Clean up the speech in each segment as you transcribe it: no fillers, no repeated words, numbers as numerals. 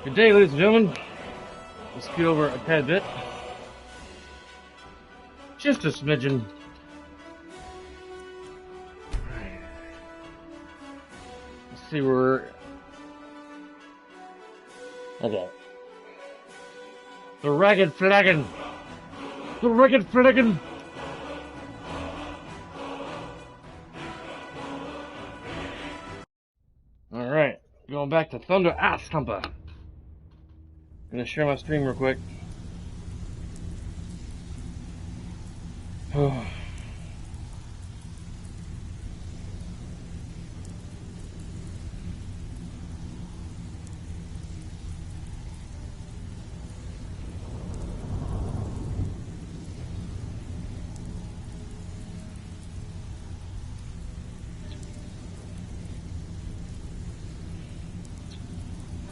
Good day, ladies and gentlemen. Let's scoot over a tad bit. Just a smidgen. Let's see where we're... Okay. The ragged flagon. The ragged flagon. Alright. Going back to Thunder Ass Thumper. I'm gonna share my stream real quick.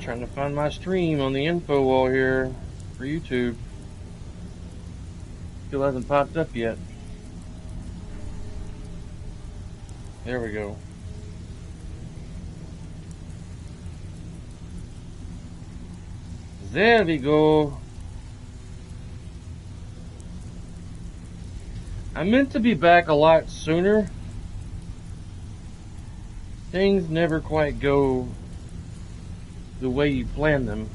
Trying to find my stream on the info wall here for YouTube. Still hasn't popped up yet. There we go. There we go. I meant to be back a lot sooner. Things never quite go the way you plan them.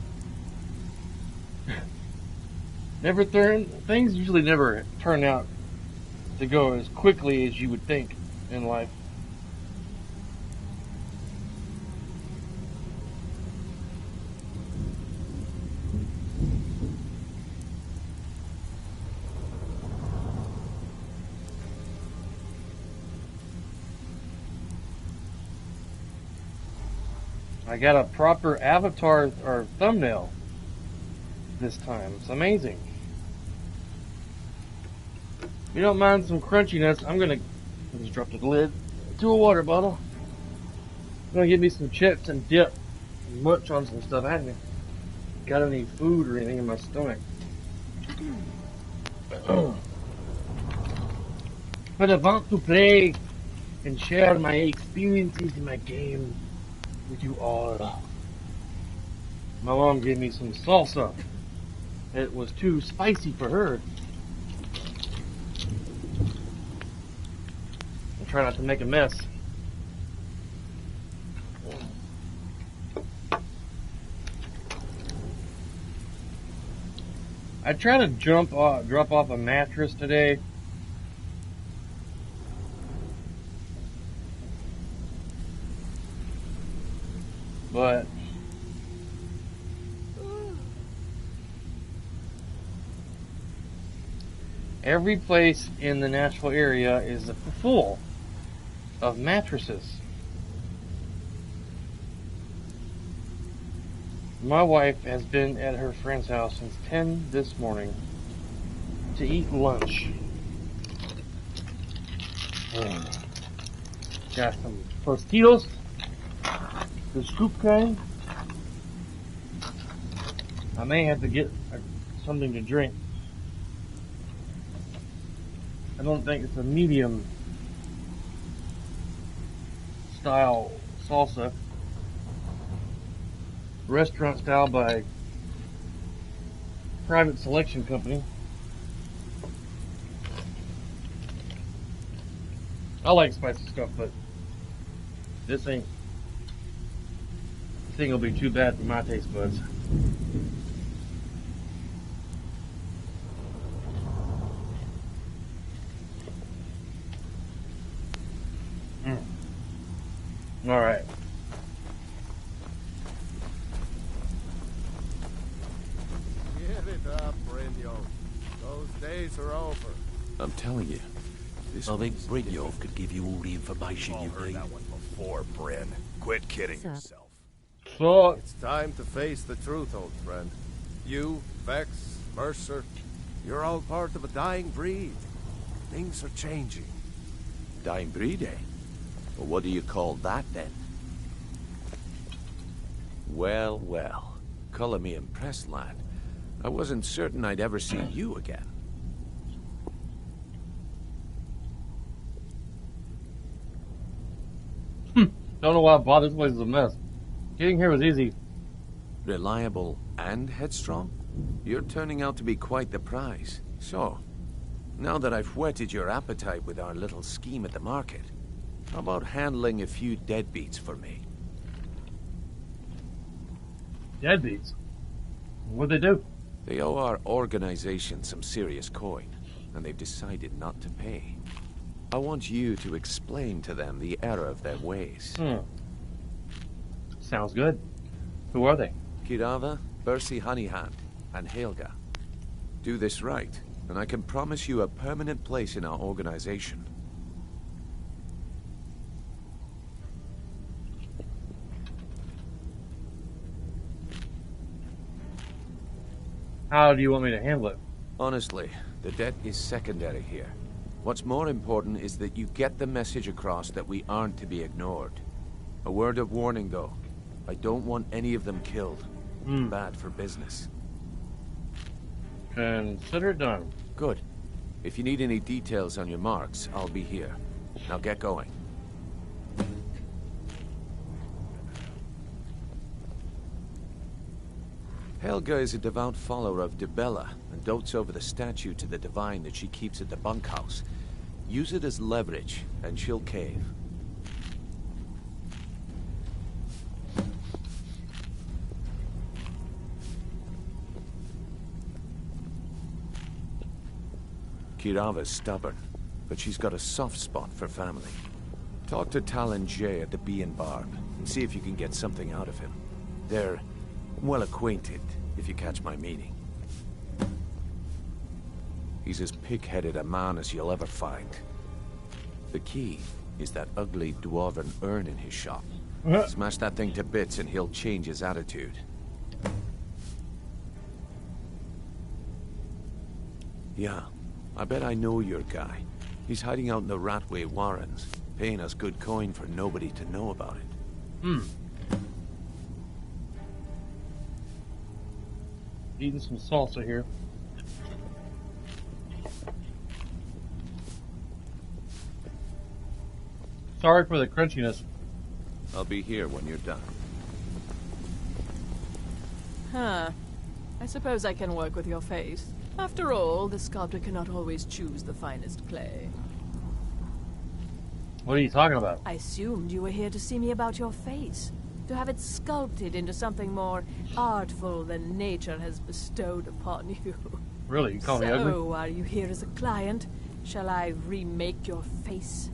Things usually never turn out to go as quickly as you would think in life. I got a proper avatar or thumbnail this time. It's amazing. If you don't mind some crunchiness, I just dropped the lid to a water bottle. I'm gonna get me some chips and dip and munch on some stuff. I haven't got any food or anything in my stomach. But I want to play and share my experiences in my game with you all. My mom gave me some salsa. It was too spicy for her. I try not to make a mess. I try to drop off a mattress today. But every place in the Nashville area is full of mattresses. My wife has been at her friend's house since 10 this morning to eat lunch. Got some Tostitos. The scoop kind. I may have to get something to drink. I don't think it's a medium style salsa. Restaurant style by private selection company. I like spicy stuff, but this thing will be too bad for my taste buds. All right. Get it up, Brynjolf. Those days are over. I'm telling you, I think Brynjolf could give you all the information you Heard need. that one before, Bryn. Quit kidding yourself. So, It's time to face the truth, old friend. You, Vex, Mercer, you're all part of a dying breed. Things are changing. Dying breed, eh? Well, what do you call that, then? Well, well. Colour me impressed, lad. I wasn't certain I'd ever see you again. don't know why I bought this place is a mess. Getting here was easy. Reliable and headstrong? You're turning out to be quite the prize. So, now that I've whetted your appetite with our little scheme at the market, how about handling a few deadbeats for me? Deadbeats? What'd they do? They owe our organization some serious coin, and they've decided not to pay. I want you to explain to them the error of their ways. Sounds good. Who are they? Kirava, Bersi Honeyhand, and Helga. Do this right, and I can promise you a permanent place in our organization. How do you want me to handle it? Honestly, the debt is secondary here. What's more important is that you get the message across that we aren't to be ignored. A word of warning, though. I don't want any of them killed. Bad for business. Consider it done. Good. If you need any details on your marks, I'll be here. Now get going. Helga is a devout follower of Dibella and dotes over the statue to the divine that she keeps at the bunkhouse. Use it as leverage, and she'll cave. Kirava's stubborn, but she's got a soft spot for family. Talk to Talon Jay at the Bee and Barb, and see if you can get something out of him. They're well acquainted, if you catch my meaning. He's as pig-headed a man as you'll ever find. The key is that ugly dwarven urn in his shop. Smash that thing to bits and he'll change his attitude. Yeah, I bet I know your guy. He's hiding out in the Ratway Warrens, paying us good coin for nobody to know about it. Eating some salsa here. Sorry for the crunchiness. I'll be here when you're done. Huh. I suppose I can work with your face. After all, the sculptor cannot always choose the finest clay. What are you talking about? I assumed you were here to see me about your face. To have it sculpted into something more artful than nature has bestowed upon you. Really? You call me ugly? So, are you here as a client? Shall I remake your face?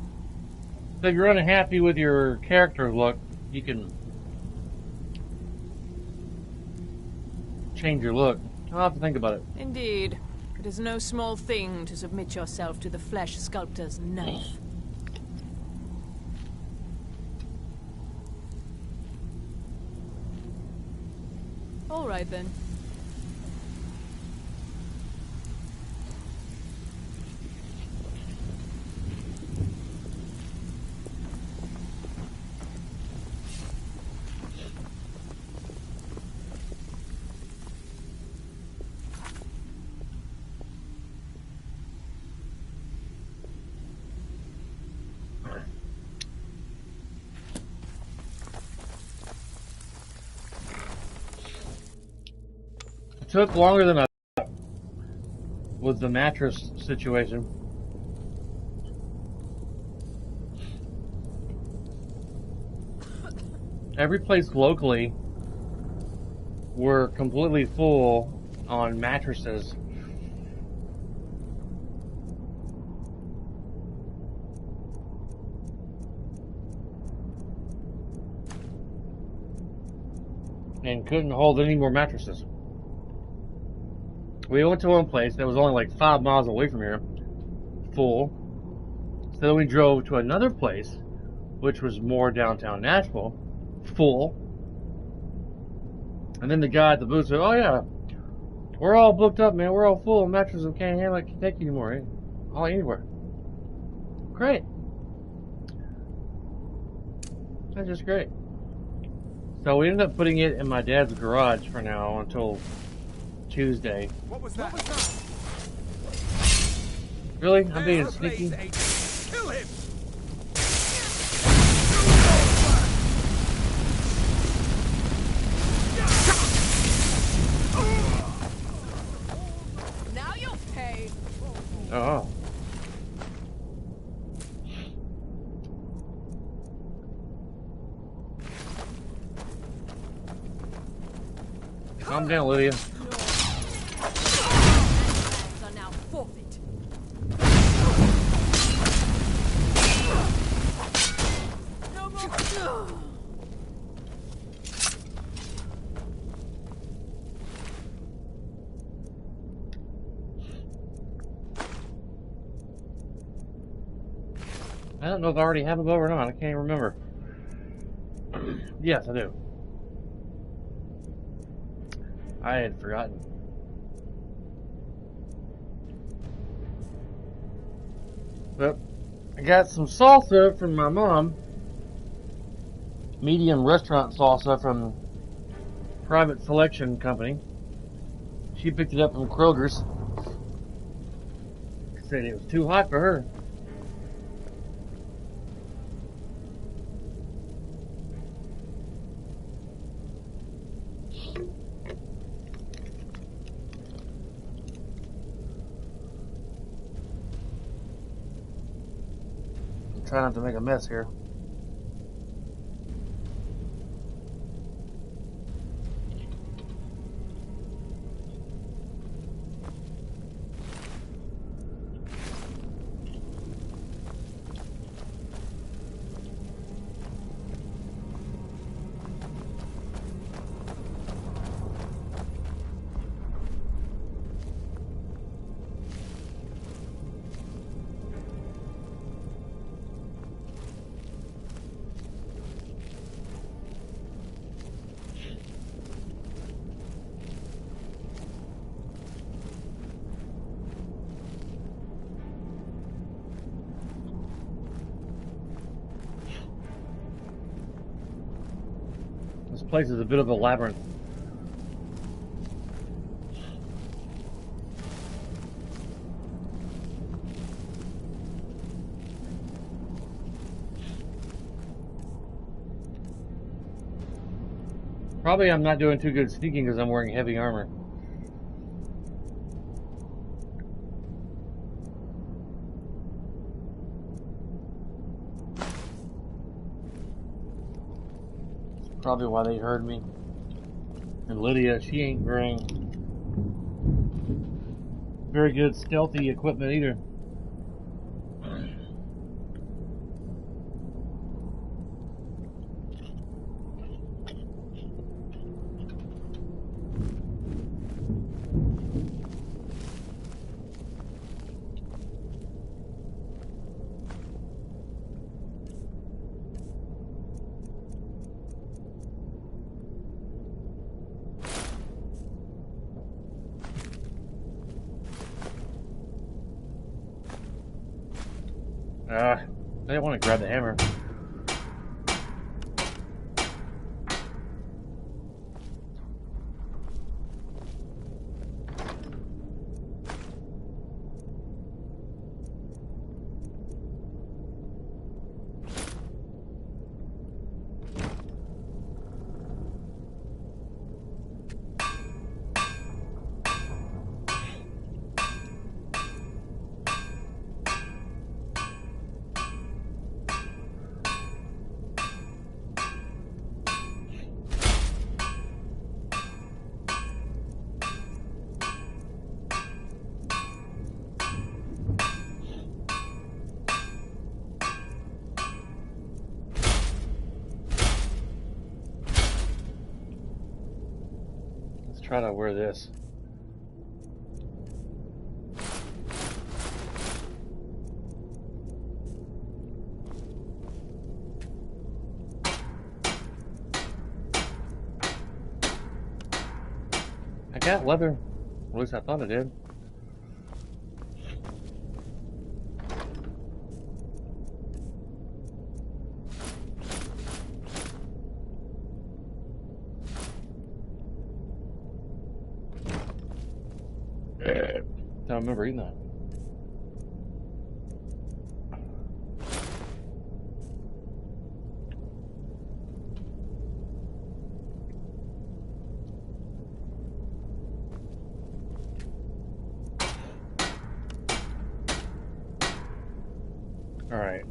So if you're unhappy with your character look, you can change your look. I'll have to think about it. Indeed. It is no small thing to submit yourself to the flesh sculptor's knife. All right, then. Took longer than I thought with the mattress situation. Every place locally were completely full on mattresses. And couldn't hold any more mattresses. We went to one place that was only like 5 miles away from here, full. So then we drove to another place, which was more downtown Nashville, full. And then the guy at the booth said, "Oh yeah, we're all booked up, man. We're all full. Mattresses can't handle it, can't take you anymore. All anywhere." Great. That's just great. So we ended up putting it in my dad's garage for now until Tuesday. What was that? Really? I'm being sneaky. Kill him! Calm down, Lydia. Are now forfeit. No more. I don't know if I already have a bow or not. I can't even remember. Yes, I do. I had forgotten. But I got some salsa from my mom. Medium restaurant salsa from Private Selection Company. She picked it up from Kroger's. Said it was too hot for her. I'm trying not to make a mess here. This place is a bit of a labyrinth. Probably I'm not doing too good sneaking because I'm wearing heavy armor. Probably why they heard me. And Lydia, she ain't wearing very good stealthy equipment either. I didn't want to grab the hammer. Try to wear this. I got leather. At least I thought I did. I don't remember eating that. All right.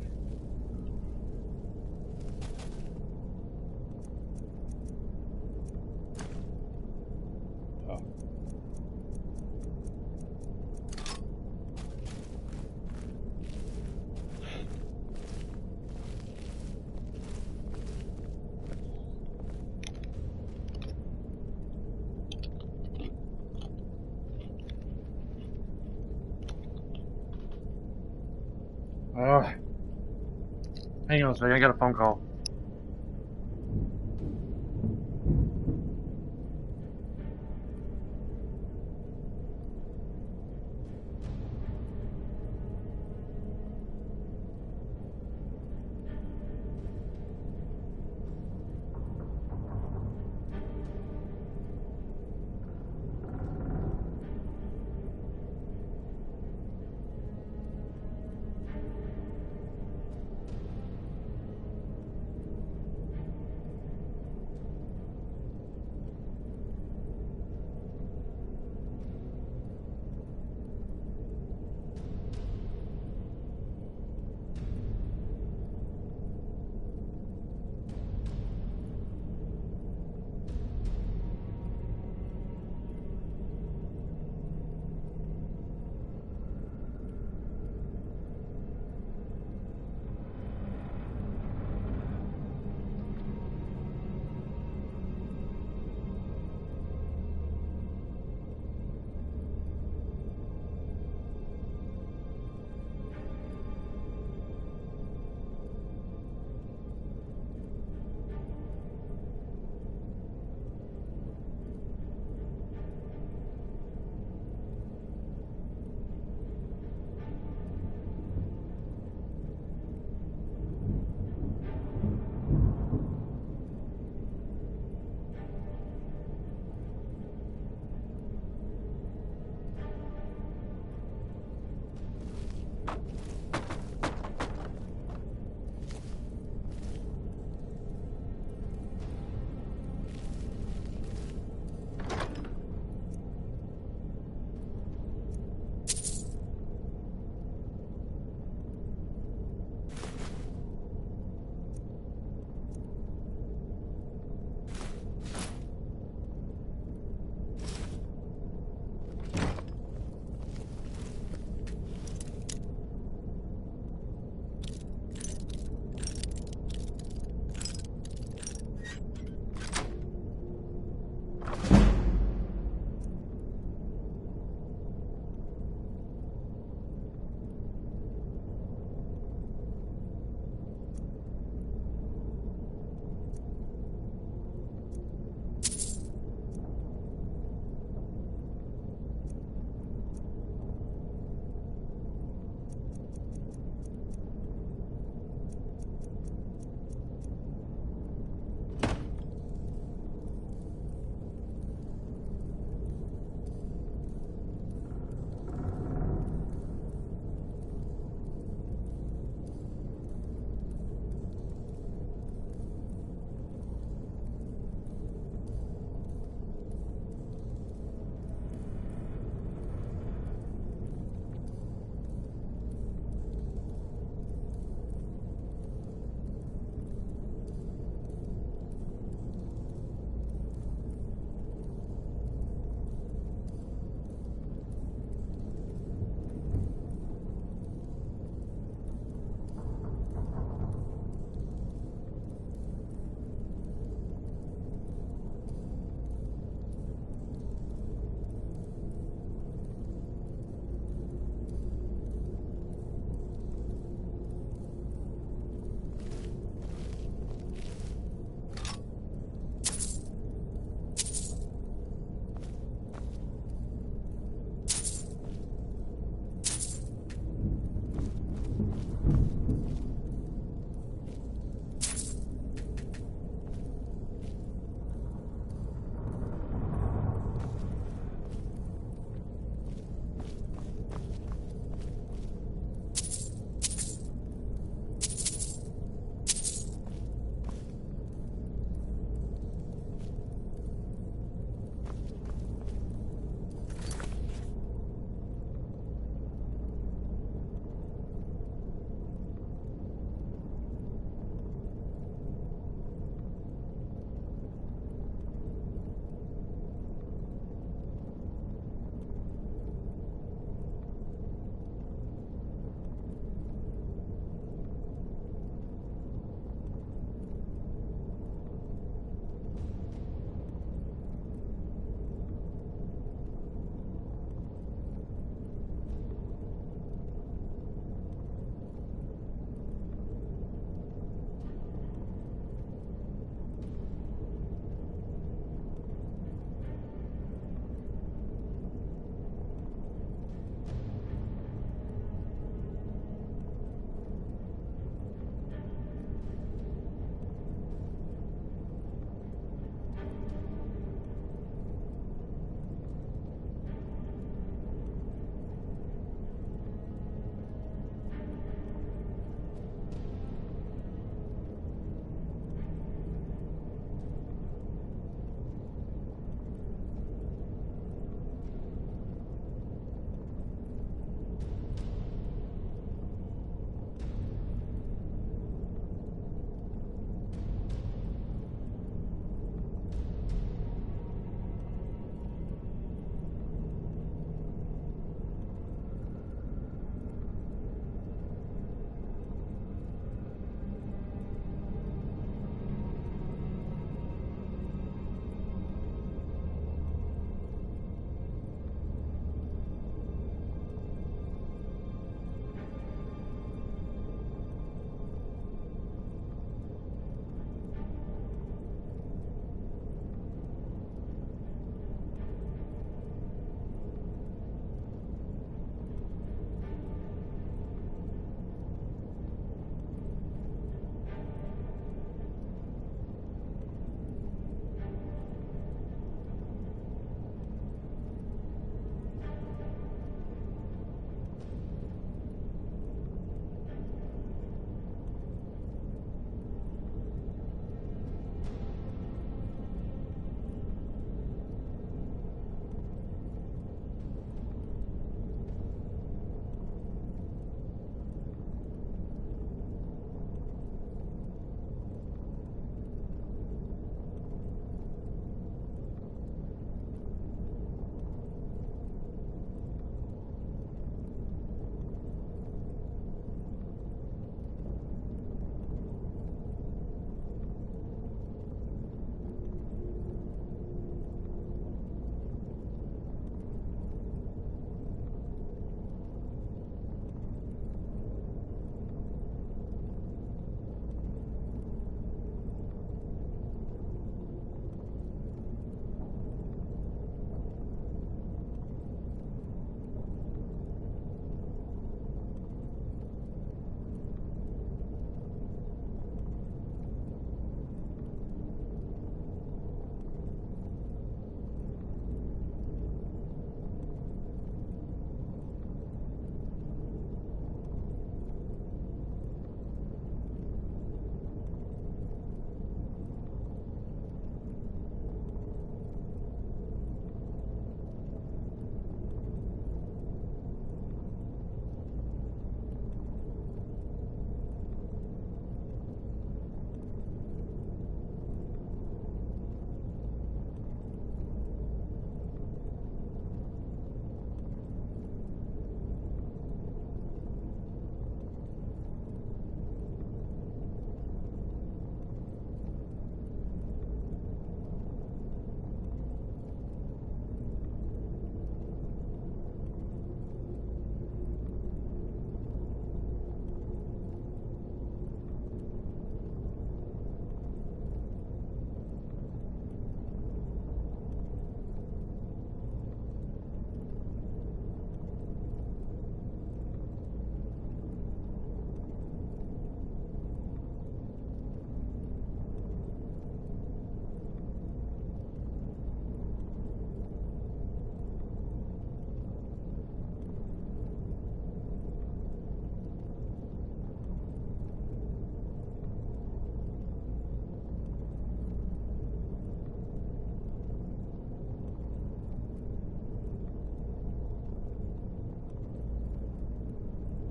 Hang on a second, I got a phone call.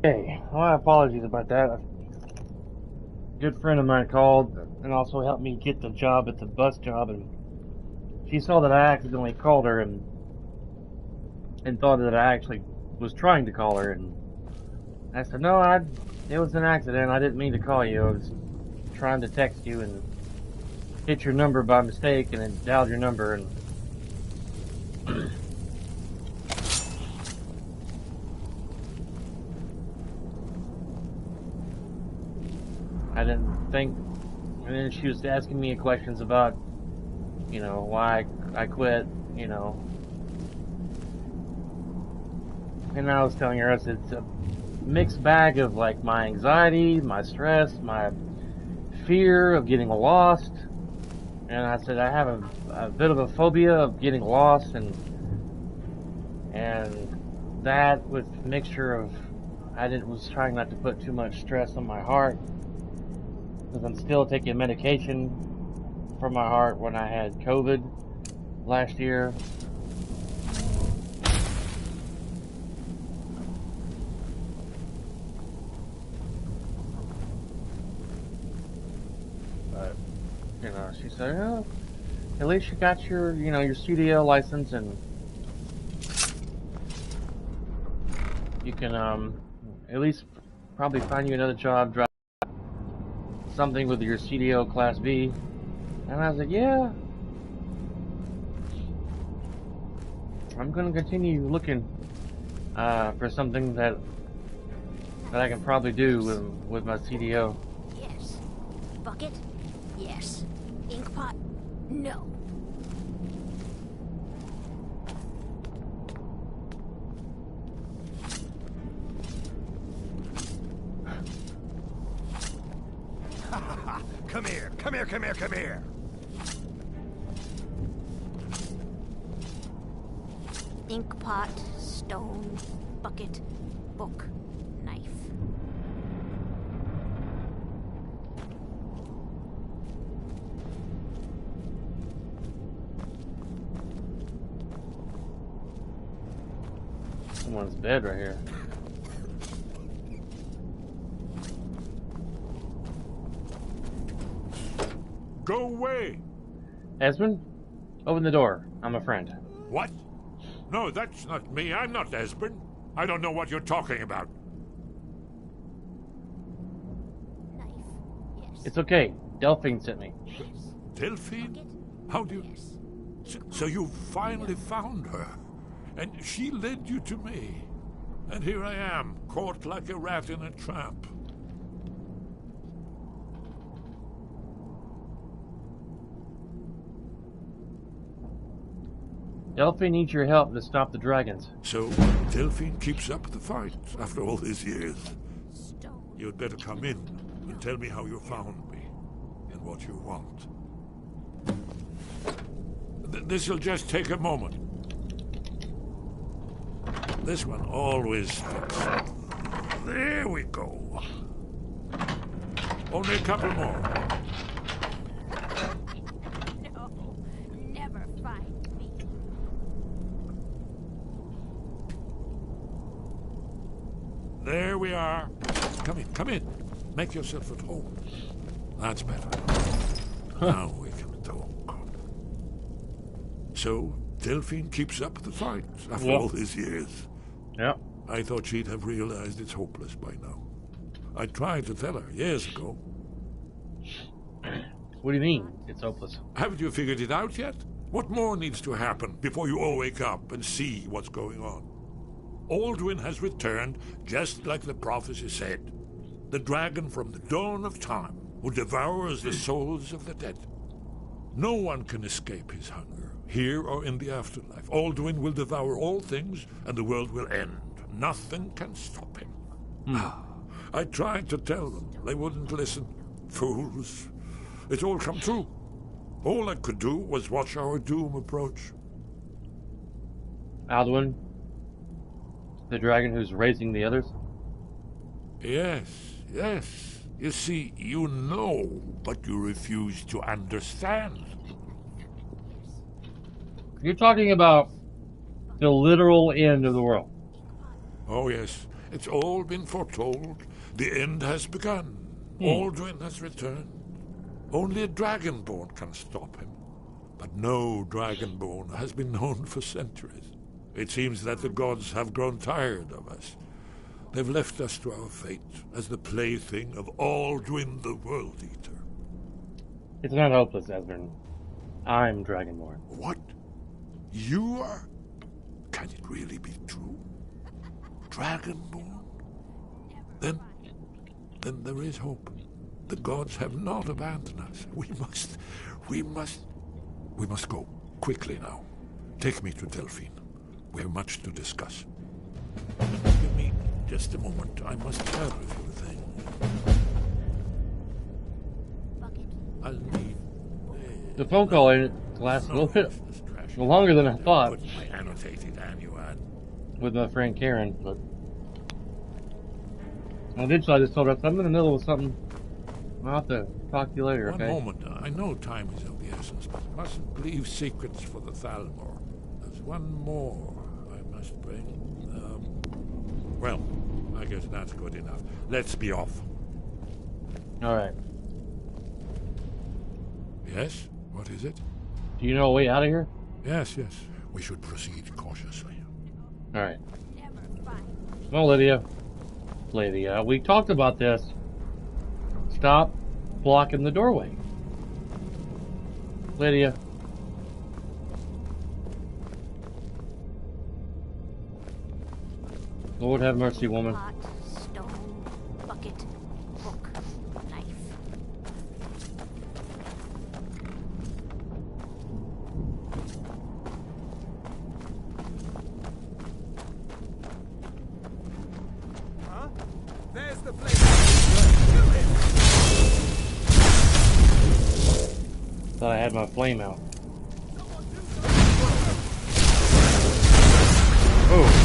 Hey, my apologies about that. A good friend of mine called and also helped me get the job at the bus job, and she saw that I accidentally called her and thought that I actually was trying to call her, and I said, no, it was an accident. I didn't mean to call you. I was trying to text you and hit your number by mistake and then dialed your number, and I didn't think. And then she was asking me questions about, why I quit, and I was telling her, it's a mixed bag of like my anxiety, my stress, my fear of getting lost. And I said I have a bit of a phobia of getting lost, and that with mixture of was trying not to put too much stress on my heart because I'm still taking medication for my heart when I had COVID last year. But she said, oh, at least you got your your CDL license, and you can at least probably find you another job, drive something with your CDL Class B. And I was like, yeah, I'm gonna continue looking for something that I can probably do with my CDL. Yes. Bucket? Yes. Ink pot? No. Come here, come here, come here, come here. Ink pot, stone, bucket, book, knife. Someone's bed right here. Go away! Esmond, open the door. I'm a friend. What? No, that's not me. I'm not Esbern. I don't know what you're talking about. Knife. Yes. It's okay. Delphine sent me. Yes. Delphine? Bucket? How do you... Yes. So you finally found her. And she led you to me. And here I am, caught like a rat in a trap. Delphine needs your help to stop the dragons. So, Delphine keeps up the fight after all these years. Stone. You'd better come in and tell me how you found me and what you want. This'll just take a moment. This one always fits. There we go. Only a couple more. No. Never find me. There we are. Come in, come in. Make yourself at home. That's better. Now we can talk. So, Delphine keeps up the fight after all these years. Yep. I thought she'd have realized it's hopeless by now. I tried to tell her years ago. What do you mean, it's hopeless? Haven't you figured it out yet? What more needs to happen before you all wake up and see what's going on? Aldwin has returned, just like the prophecy said. The dragon from the dawn of time, who devours the souls of the dead. No one can escape his hunger, here or in the afterlife. Aldwin will devour all things, and the world will end. Nothing can stop him. I tried to tell them. They wouldn't listen. Fools. It's all come true. All I could do was watch our doom approach. Aldwin? The dragon who's raising the others? Yes, yes. You see, you know, but you refuse to understand. You're talking about the literal end of the world. Oh, yes. It's all been foretold. The end has begun. Alduin has returned. Only a dragonborn can stop him. But no dragonborn has been known for centuries. It seems that the gods have grown tired of us. They've left us to our fate as the plaything of Alduin the World Eater. It's not hopeless, Esbern. I'm Dragonborn. What? You are? Can it really be true? Dragonborn? Then there is hope. The gods have not abandoned us. We must go quickly now. Take me to Delphine. We have much to discuss. Give me just a moment. I must tell you a few things. I'll need The phone call lasted a little bit longer than I thought put my annotated annuad. with my friend Karen, but eventually I just told her I'm in the middle of something. I'll have to talk to you later, One okay? moment. I know time is of the essence, but mustn't leave secrets for the Thalmor. There's one more I must bring. Well, I guess that's good enough. Let's be off. Alright. Yes? What is it? Do you know a way out of here? Yes. We should proceed cautiously. Alright. Never find. Well, Lydia, we talked about this. Stop blocking the doorway. Lydia. Lord have mercy, woman. Pot, stone, bucket, book, knife. Huh? There's the place. Thought I had my flame out. Oh.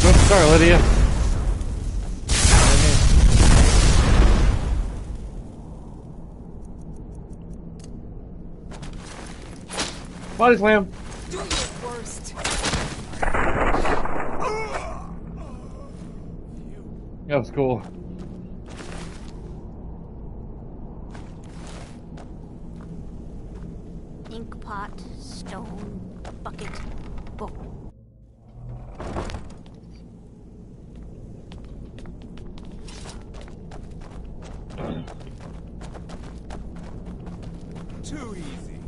Oops, sorry, Lydia. Body slam. Do your worst. That was cool. Ink pot, stone, bucket, book. Too easy.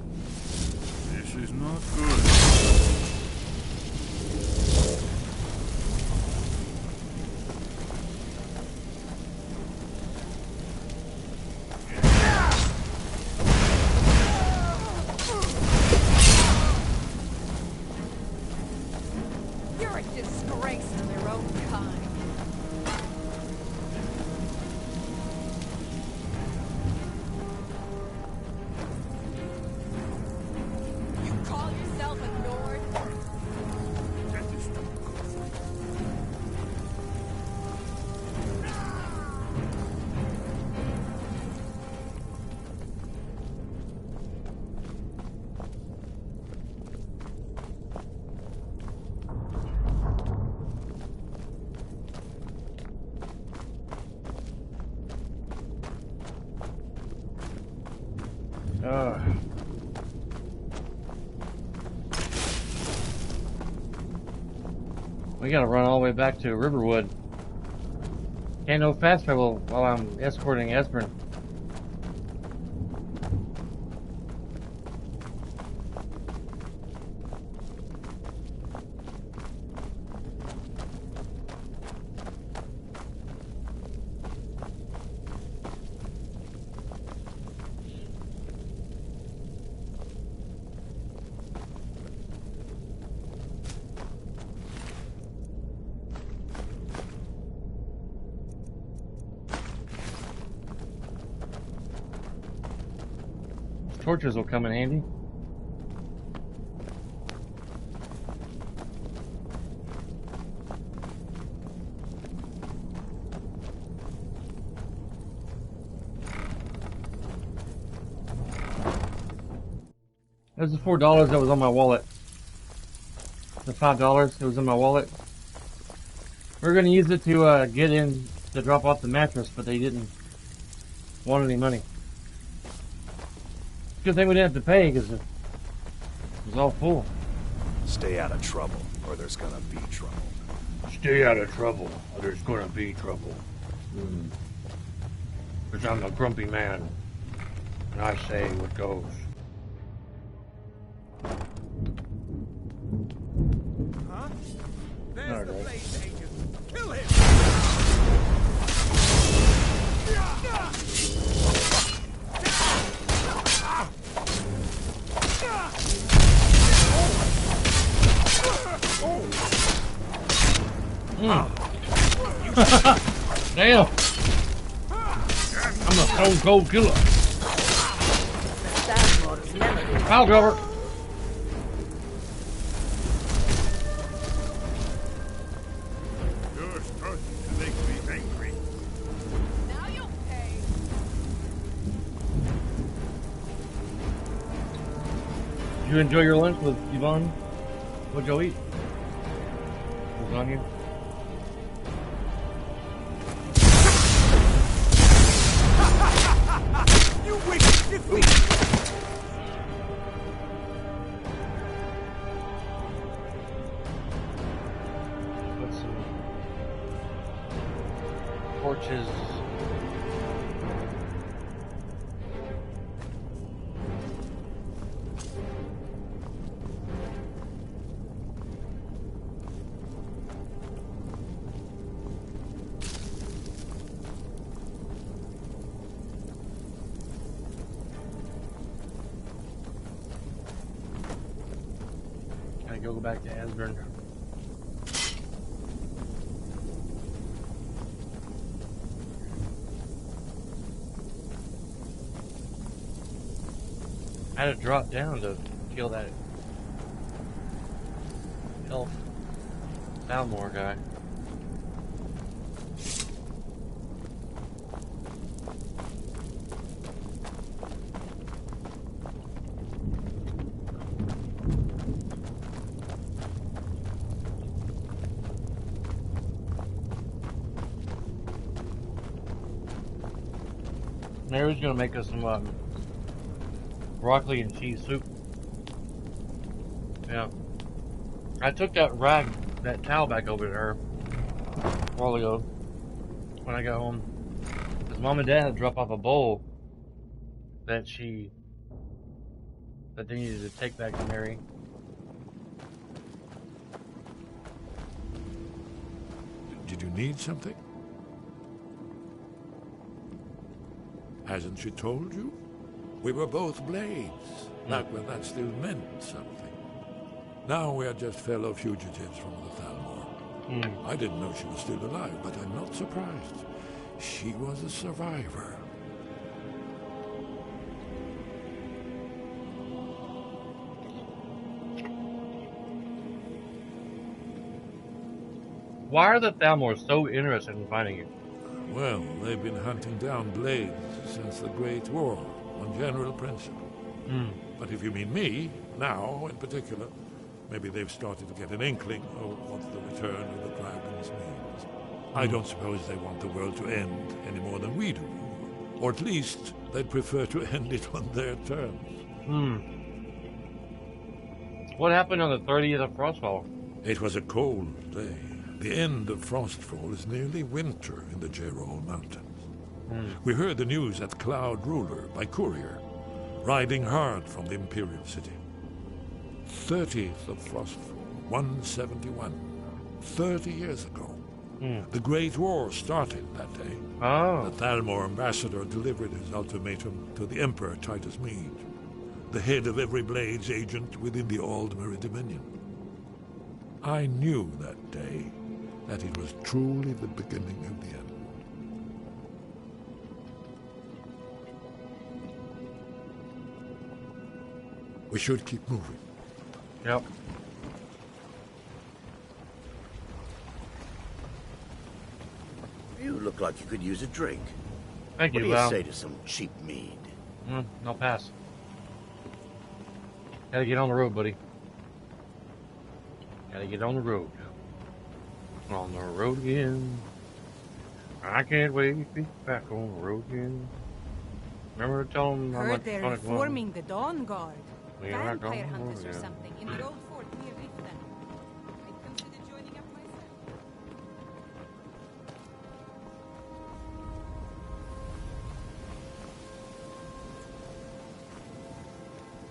This is not good. You're a disgrace to their own kind. You call yourself a Nord? That is not good. We gotta run all the way back to Riverwood. Can't no fast travel while I'm escorting Esbern. Torches will come in handy. There's the $4 that was on my wallet. The $5 that was in my wallet. We were gonna use it to get in to drop off the mattress, but they didn't want any money. Good thing we didn't have to pay because it was all full. Stay out of trouble, or there's gonna be trouble. Stay out of trouble, or there's gonna be trouble. Because I'm a grumpy man, and I say what goes. Huh? There's All the right. Blaze agent. Kill him! Damn! I'm a stone cold killer. Foul cover. You're starting to make me angry. Now you'll pay. Did you enjoy your lunch with Yvonne? What'd you eat? Lasagna? You wicked defeat! Put some torches. Can I go back to Asgard? I had to drop down to kill that elf Thalmor guy. Mary's gonna make us some broccoli and cheese soup. Yeah. I took that rag, that towel back over to her a while ago when I got home. Because Mom and Dad had to drop off a bowl that they needed to take back to Mary. Did you need something? Hasn't she told you? We were both blades, back when that still meant something. Now we are just fellow fugitives from the Thalmor. I didn't know she was still alive, but I'm not surprised. She was a survivor. Why are the Thalmor so interested in finding you? Well, they've been hunting down blades since the Great War, on general principle. But if you mean me, now in particular, maybe they've started to get an inkling of what the return of the dragons means. I don't suppose they want the world to end any more than we do. Or at least they'd prefer to end it on their terms. What happened on the 30th of Frostfall? It was a cold day. The end of Frostfall is nearly winter in the Gerol Mountains. We heard the news at Cloud Ruler by courier, riding hard from the Imperial City. 30th of Frostfall, 171. 30 years ago. The Great War started that day. Oh. The Thalmor ambassador delivered his ultimatum to the Emperor Titus Mede, the head of every Blades agent within the Aldmeri Dominion. I knew that day that it was truly the beginning of the end. We should keep moving. Yep. You look like you could use a drink. Thank What you, do you Val. say to some cheap mead? I'll pass. Gotta get on the road, buddy. Gotta get on the road. On the road again. I can't wait to be back on the road again. Remember telling them how much Heard they're fun it was? reforming the Dawn Guard. We are back on Vampire the road hunters or again. something in the old fort near Riften. I'd consider joining up myself.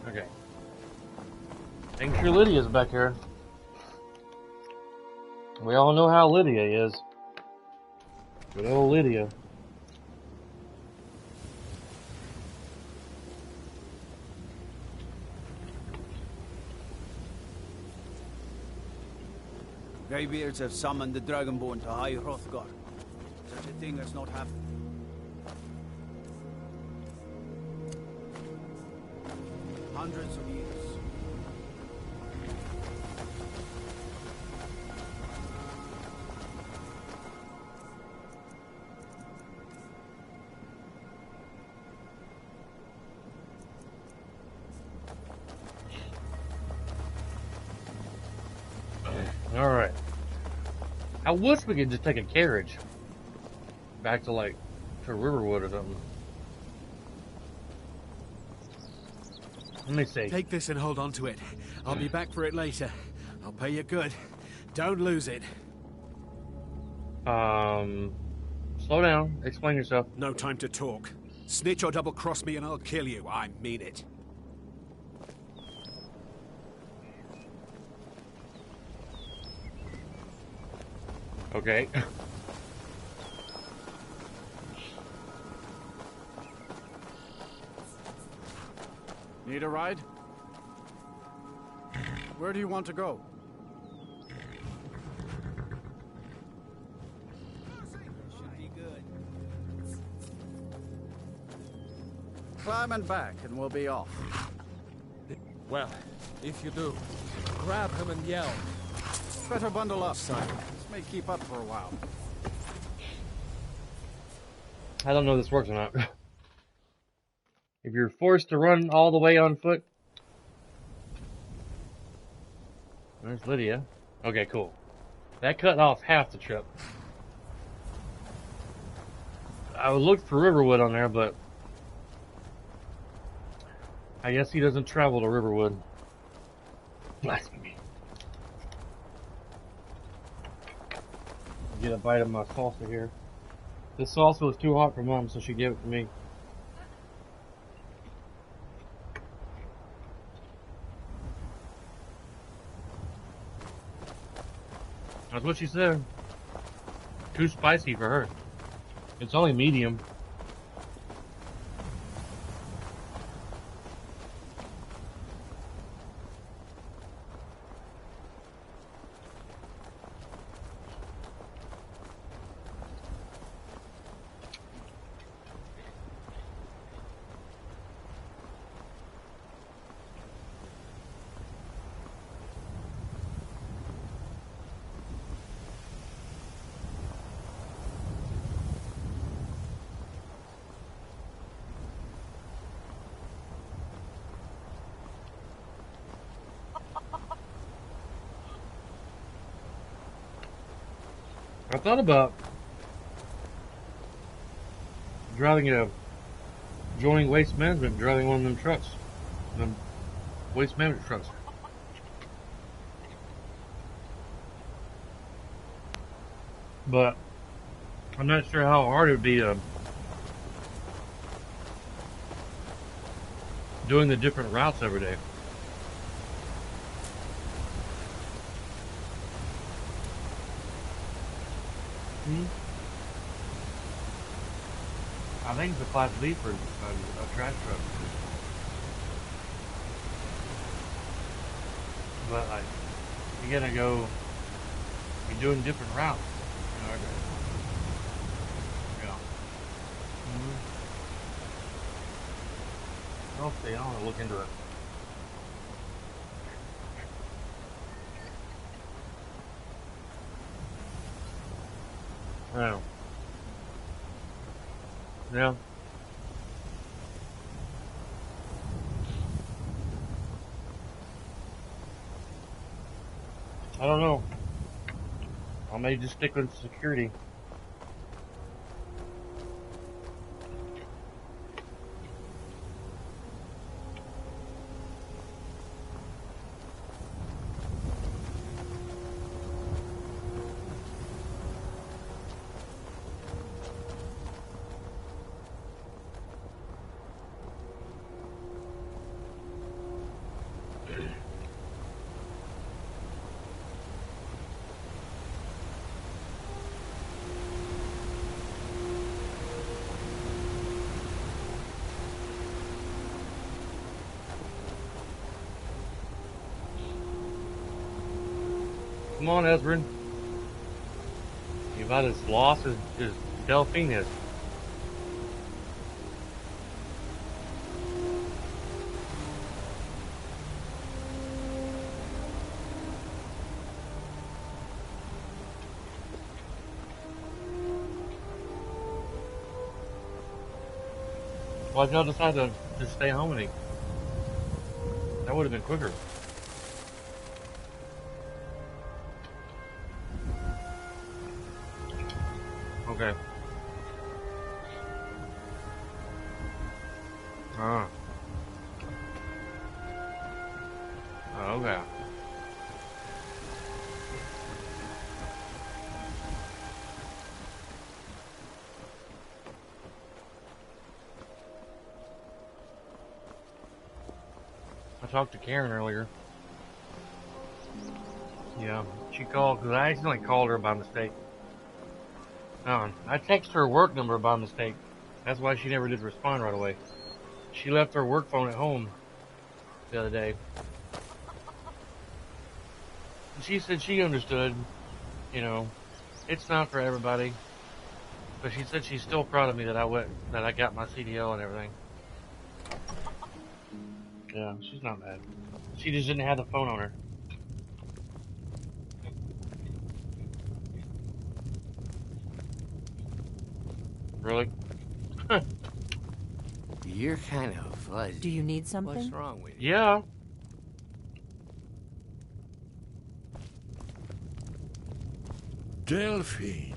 Okay. Make sure Lydia's back here. We all know how Lydia is. Good old Lydia. Greybeards have summoned the Dragonborn to High Hrothgar. Such a thing has not happened. Hundreds of years. Alright. I wish we could just take a carriage back to Riverwood or something. Let me see. Take this and hold on to it. I'll be back for it later. I'll pay you good. Don't lose it. Slow down. Explain yourself. No time to talk. Snitch or double-cross me and I'll kill you. I mean it. Okay. Need a ride? Where do you want to go? Should be good. Climb and back and we'll be off. Well, if you do, grab him and yell. Better bundle up, son. This may keep up for a while. I don't know if this works or not. If you're forced to run all the way on foot. There's Lydia. Okay, cool. That cut off half the trip. I would look for Riverwood on there, but I guess he doesn't travel to Riverwood. Blasphemy. Get a bite of my salsa here. This salsa was too hot for Mom, so she gave it to me. That's what she said. Too spicy for her. It's only medium. I thought about joining Waste Management, driving one of them trucks. Them Waste Management trucks. But I'm not sure how hard it would be doing the different routes every day. I think it's a Class B for a trash truck. But you gotta go. You're doing different routes. You know, yeah. I'll see. I want to look into it. Oh. Yeah. I don't know. I may just stick with security. Come on, Ezrin. You've about as lost as Delphine is. Why'd y'all decide to just stay home with me? That would have been quicker. Okay. Ah. Oh, okay. I talked to Karen earlier. Yeah, she called because I accidentally called her by mistake. I texted her work number by mistake. That's why she never did respond right away. She left her work phone at home the other day. She said she understood, you know, it's not for everybody. But she said she's still proud of me that I got my CDL and everything. Yeah, she's not mad. She just didn't have the phone on her. Really? You're kind of fuzzy. Do you need something? What's wrong with you? Yeah. Delphine.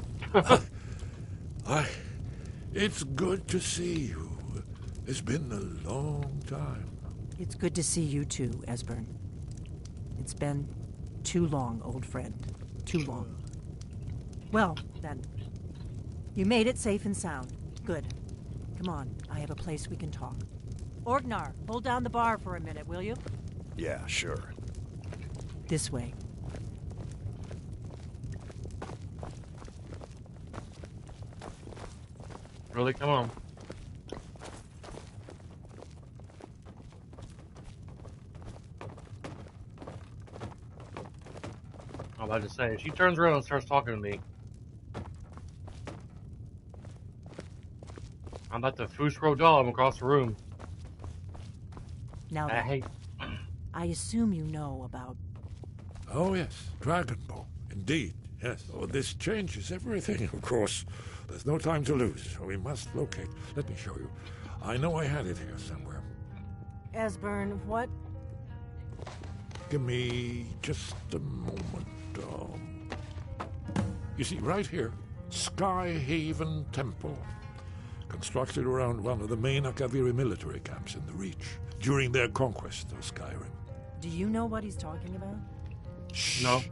It's good to see you. It's been a long time. It's good to see you too, Esbern. It's been too long, old friend. Too long. Well, then. You made it safe and sound. Good. Come on, I have a place we can talk. Orgnar, hold down the bar for a minute, will you? Yeah, sure. This way. Really? Come on. I'm about to say, if she turns around and starts talking to me, I'm about to Fusro dog across the room. Now I hate. I assume you know about... Oh, yes, Dragonbow. Indeed, yes. Oh, this changes everything, of course. There's no time to lose, so we must locate. Let me show you. I know I had it here somewhere. Esbern, what? Give me just a moment. You see, right here, Skyhaven Temple. Constructed around one of the main Akaviri military camps in the Reach during their conquest of Skyrim. Do you know what he's talking about? Shh. No.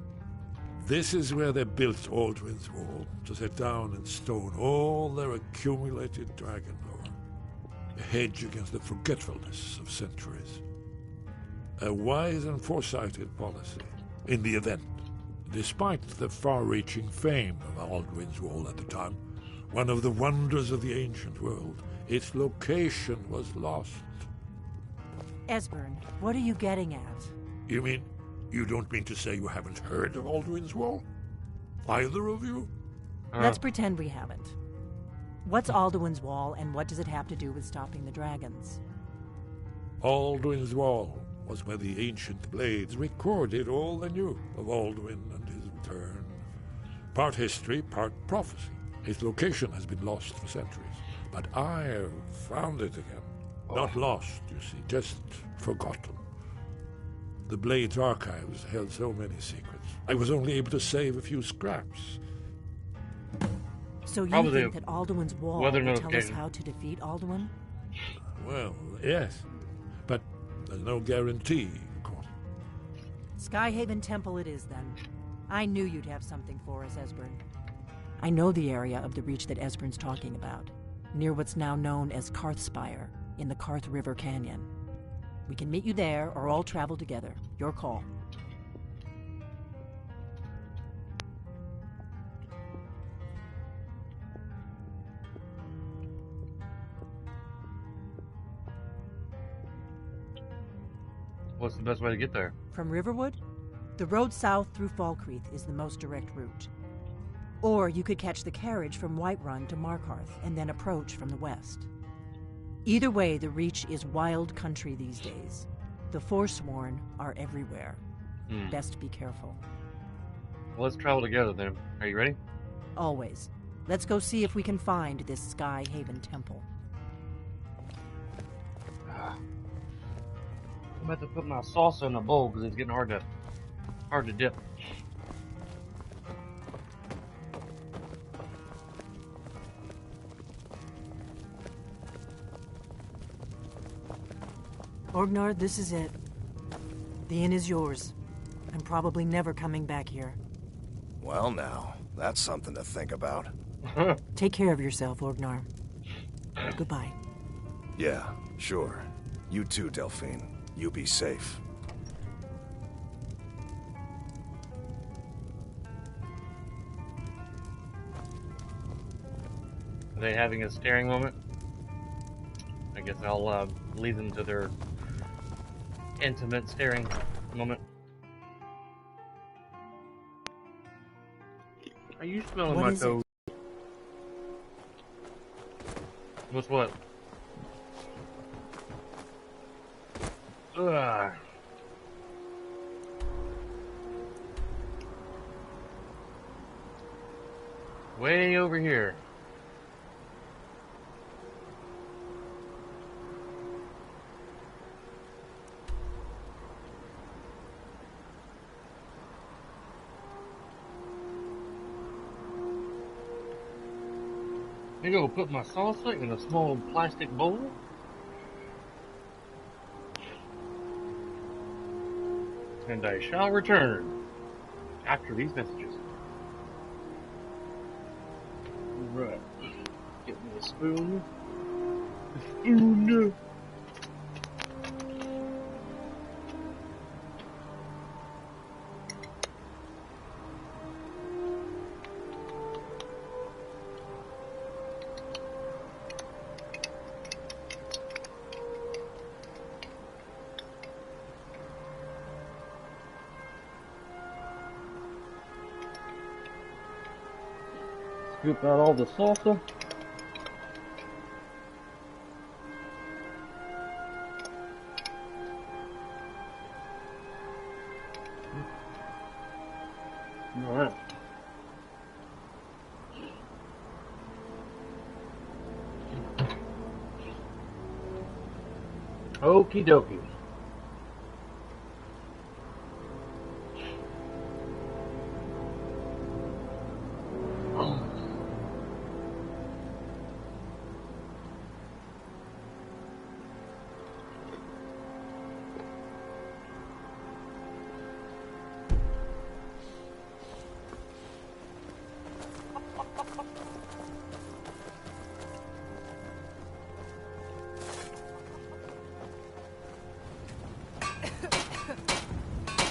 This is where they built Aldrin's Wall, to set down in stone all their accumulated dragon lore. A hedge against the forgetfulness of centuries. A wise and foresighted policy in the event. Despite the far-reaching fame of Aldrin's Wall at the time, one of the wonders of the ancient world, its location was lost. Esbern, what are you getting at? You mean, you don't mean to say you haven't heard of Aldrin's Wall? Either of you? Let's pretend we haven't. What's Alduin's Wall, and what does it have to do with stopping the dragons? Aldrin's Wall was where the ancient blades recorded all they knew of Aldwin and his return. Part history, part prophecy. Its location has been lost for centuries, but I found it again. Not lost, you see, just forgotten. The Blade's archives held so many secrets. I was only able to save a few scraps. So you Probably think that Alduin's wall weather will tell us notification. how to defeat Alduin? Well, yes. But there's no guarantee, of course. Skyhaven Temple it is, then. I knew you'd have something for us, Esbern. I know the area of the Reach that Esbern's talking about, near what's now known as Karthspire, in the Karth River Canyon. We can meet you there, or all travel together. Your call. What's the best way to get there? From Riverwood? The road south through Falkreath is the most direct route. Or you could catch the carriage from Whiterun to Markarth and then approach from the west. Either way, the Reach is wild country these days. The Forsworn are everywhere. Best be careful. Well, let's travel together then. Are you ready? Always. Let's go see if we can find this Skyhaven Temple. I'm about to put my salsa in a bowl because it's getting hard to dip. Orgnar, this is it. The inn is yours. I'm probably never coming back here. Well now, that's something to think about. Take care of yourself, Orgnar. Goodbye. Yeah, sure. You too, Delphine. You be safe. Are they having a staring moment? I guess I'll lead them to their intimate staring moment. Are you smelling my toes? What's what? Ugh. Way over here. I'm gonna put my salsa in a small plastic bowl. And I shall return after these messages. Right. Get me a spoon. A spoon. Scoop out all the salsa. Alright. Okie dokie.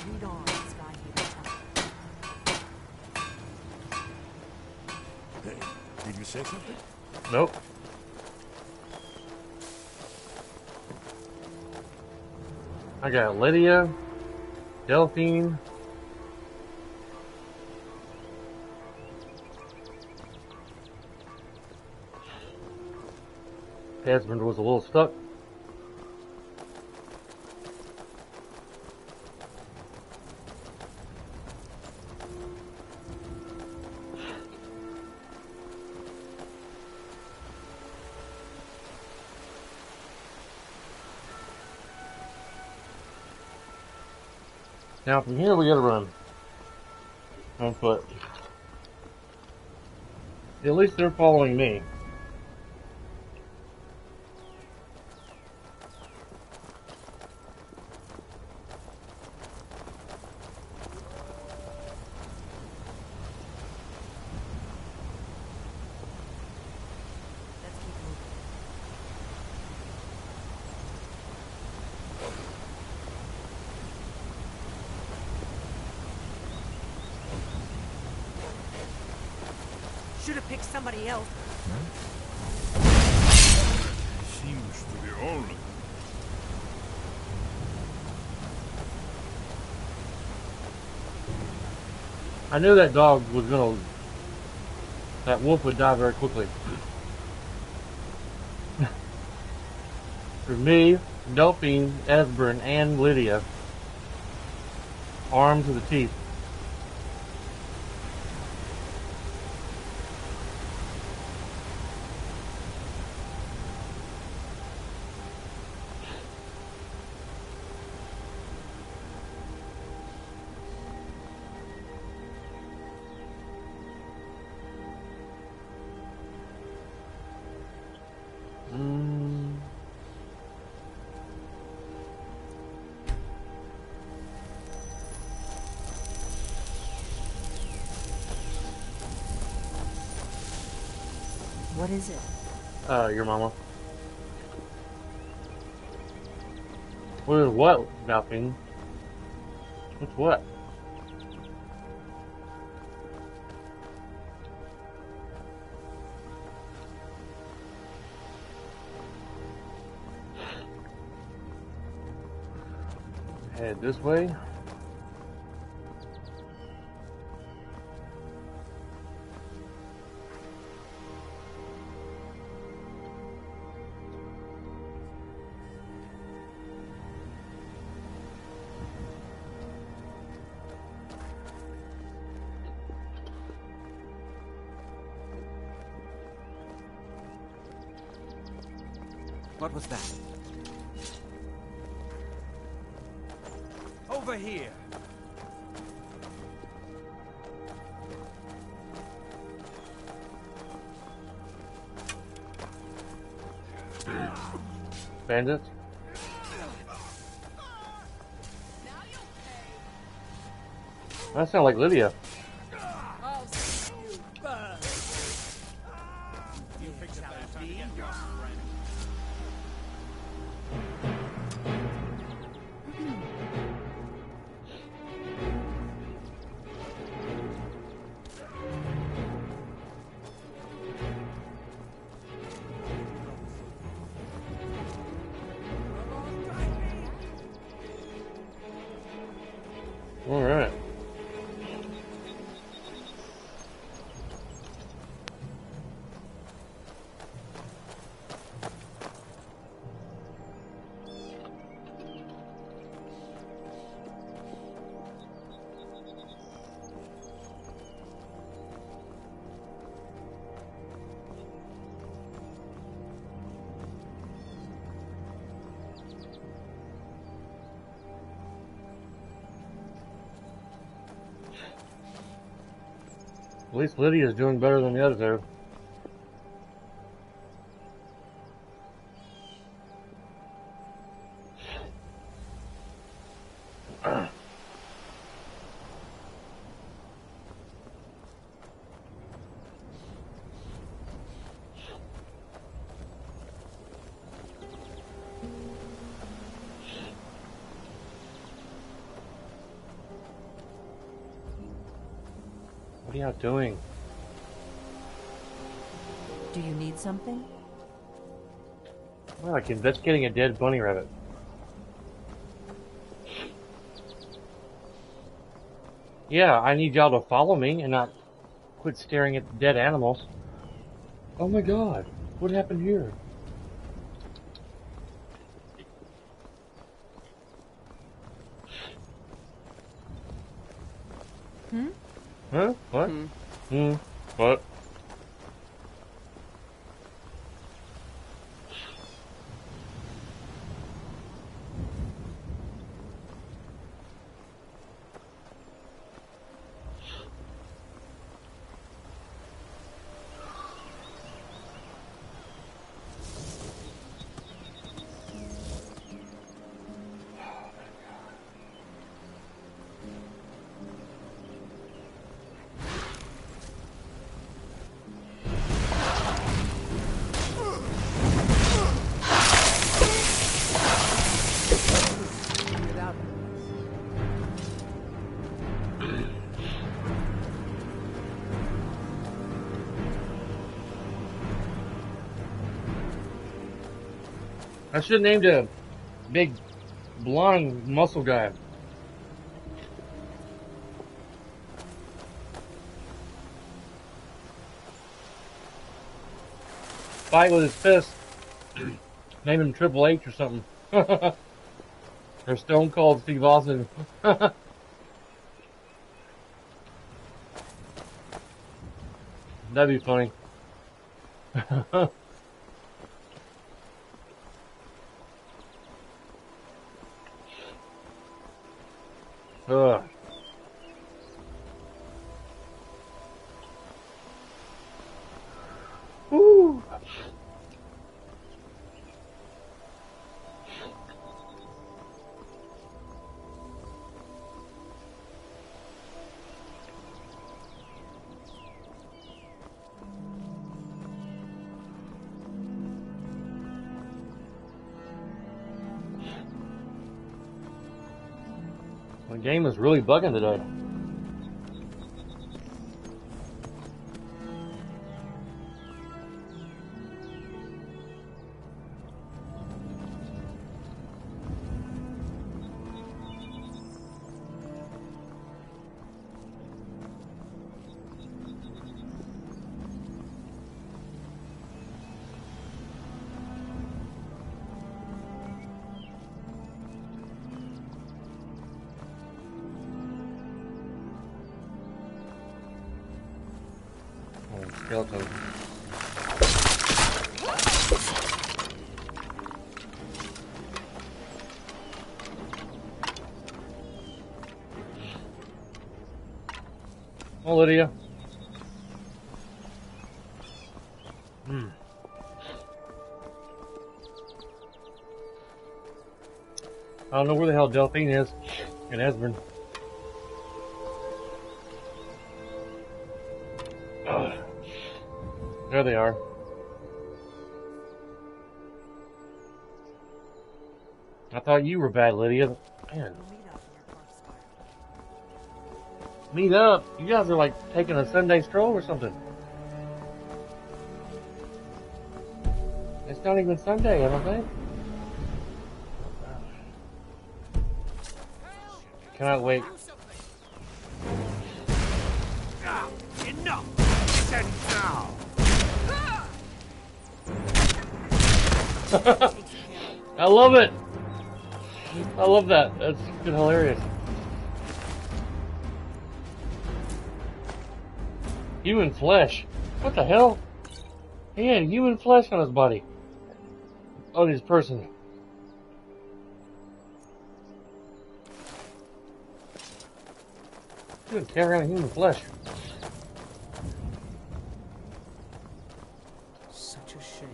Read on, Skyhaven Temple. Hey, did you say something? Nope. I got Lydia, Delphine. Desmond was a little stuck. Now from here we gotta run. On foot. At least they're following me. Should have picked somebody else. Seems to be all. I knew that dog was gonna... That wolf would die very quickly. For me, Delphine, Esbern, and Lydia, armed to the teeth. What is it? Your mama. What is what, Delphine? What's what? Head this way. What was that? Over here. Bandits? That sounds like Lydia. All right. At least Lydia's doing better than the others are. What are y'all doing? Do you need something? Well, like investigating a dead bunny rabbit. Yeah, I need y'all to follow me and not quit staring at dead animals. Oh my god, what happened here? Huh? What? What? I should have named a big blonde muscle guy. Fight with his fist. Name him Triple H or something. Or Stone Cold Steve Austin. That'd be funny. Ugh. Woo. The game is really bugging today. Skeleton. Oh, Lydia. I don't know where the hell Delphine is in Esbern. There they are. I thought you were bad, Lydia. Man. Meet up? You guys are like taking a Sunday stroll or something. It's not even Sunday, I don't think. Cannot wait. Enough! Send now! I love it! I love that. That's fucking hilarious. Human flesh. What the hell? He had human flesh on his body. On his person. He would carry around human flesh. Such a shame.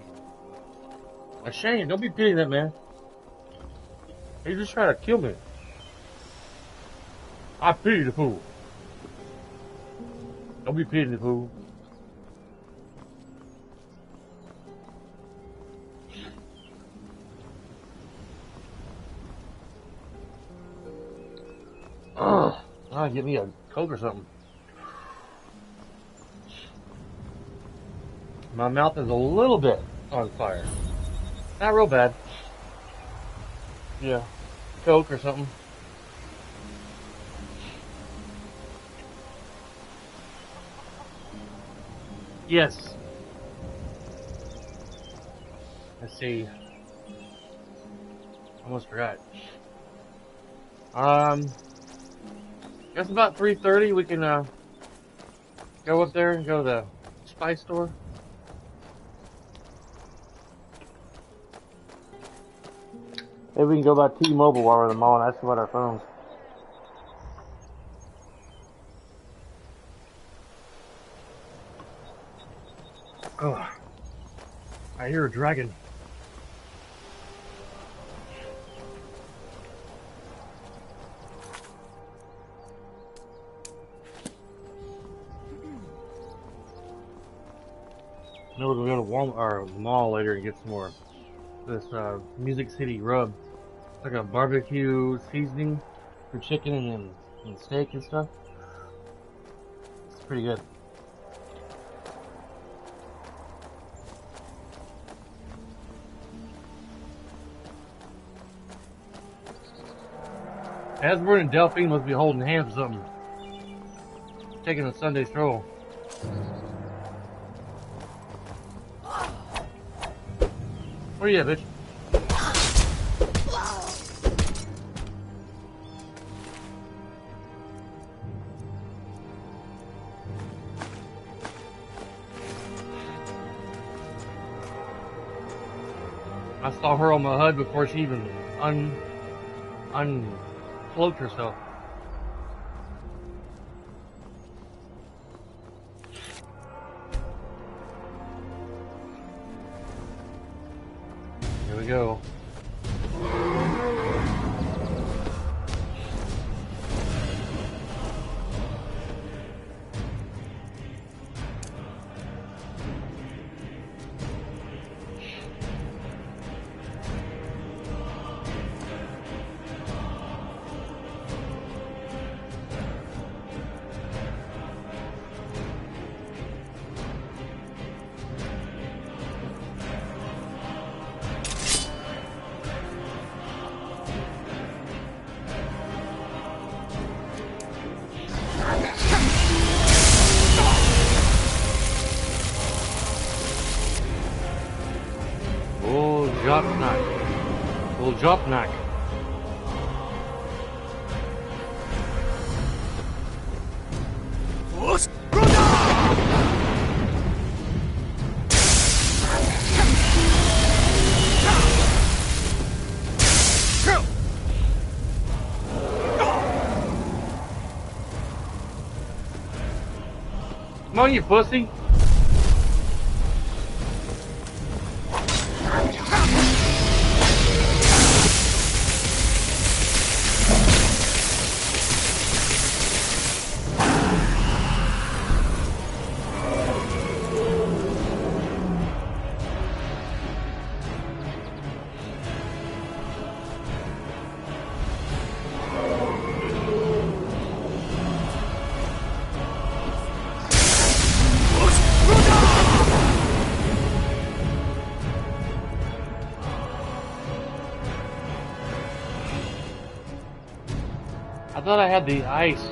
A shame. Don't be pitying that man. He's just trying to kill me. I pity the fool. Don't be pitying the fool. Get me a Coke or something. My mouth is a little bit on fire. Not real bad. Yeah. Coke or something. Yes. Let's see. Almost forgot. Guess about 3:30 we can go up there and go to the spice store. Maybe we can go by T-Mobile while we're in the mall and ask about our phones. Oh, I hear a dragon. I know we're gonna go to Walmart or the mall later and get some more. This Music City rub. It's like a barbecue seasoning for chicken and steak and stuff. It's pretty good. Asburn and Delphine must be holding hands or something. Taking a Sunday stroll. Where you at, bitch? I saw her on my HUD before she even uncloaked herself. Here we go. Jopnak. Come on, you pussy. I thought I had the ice.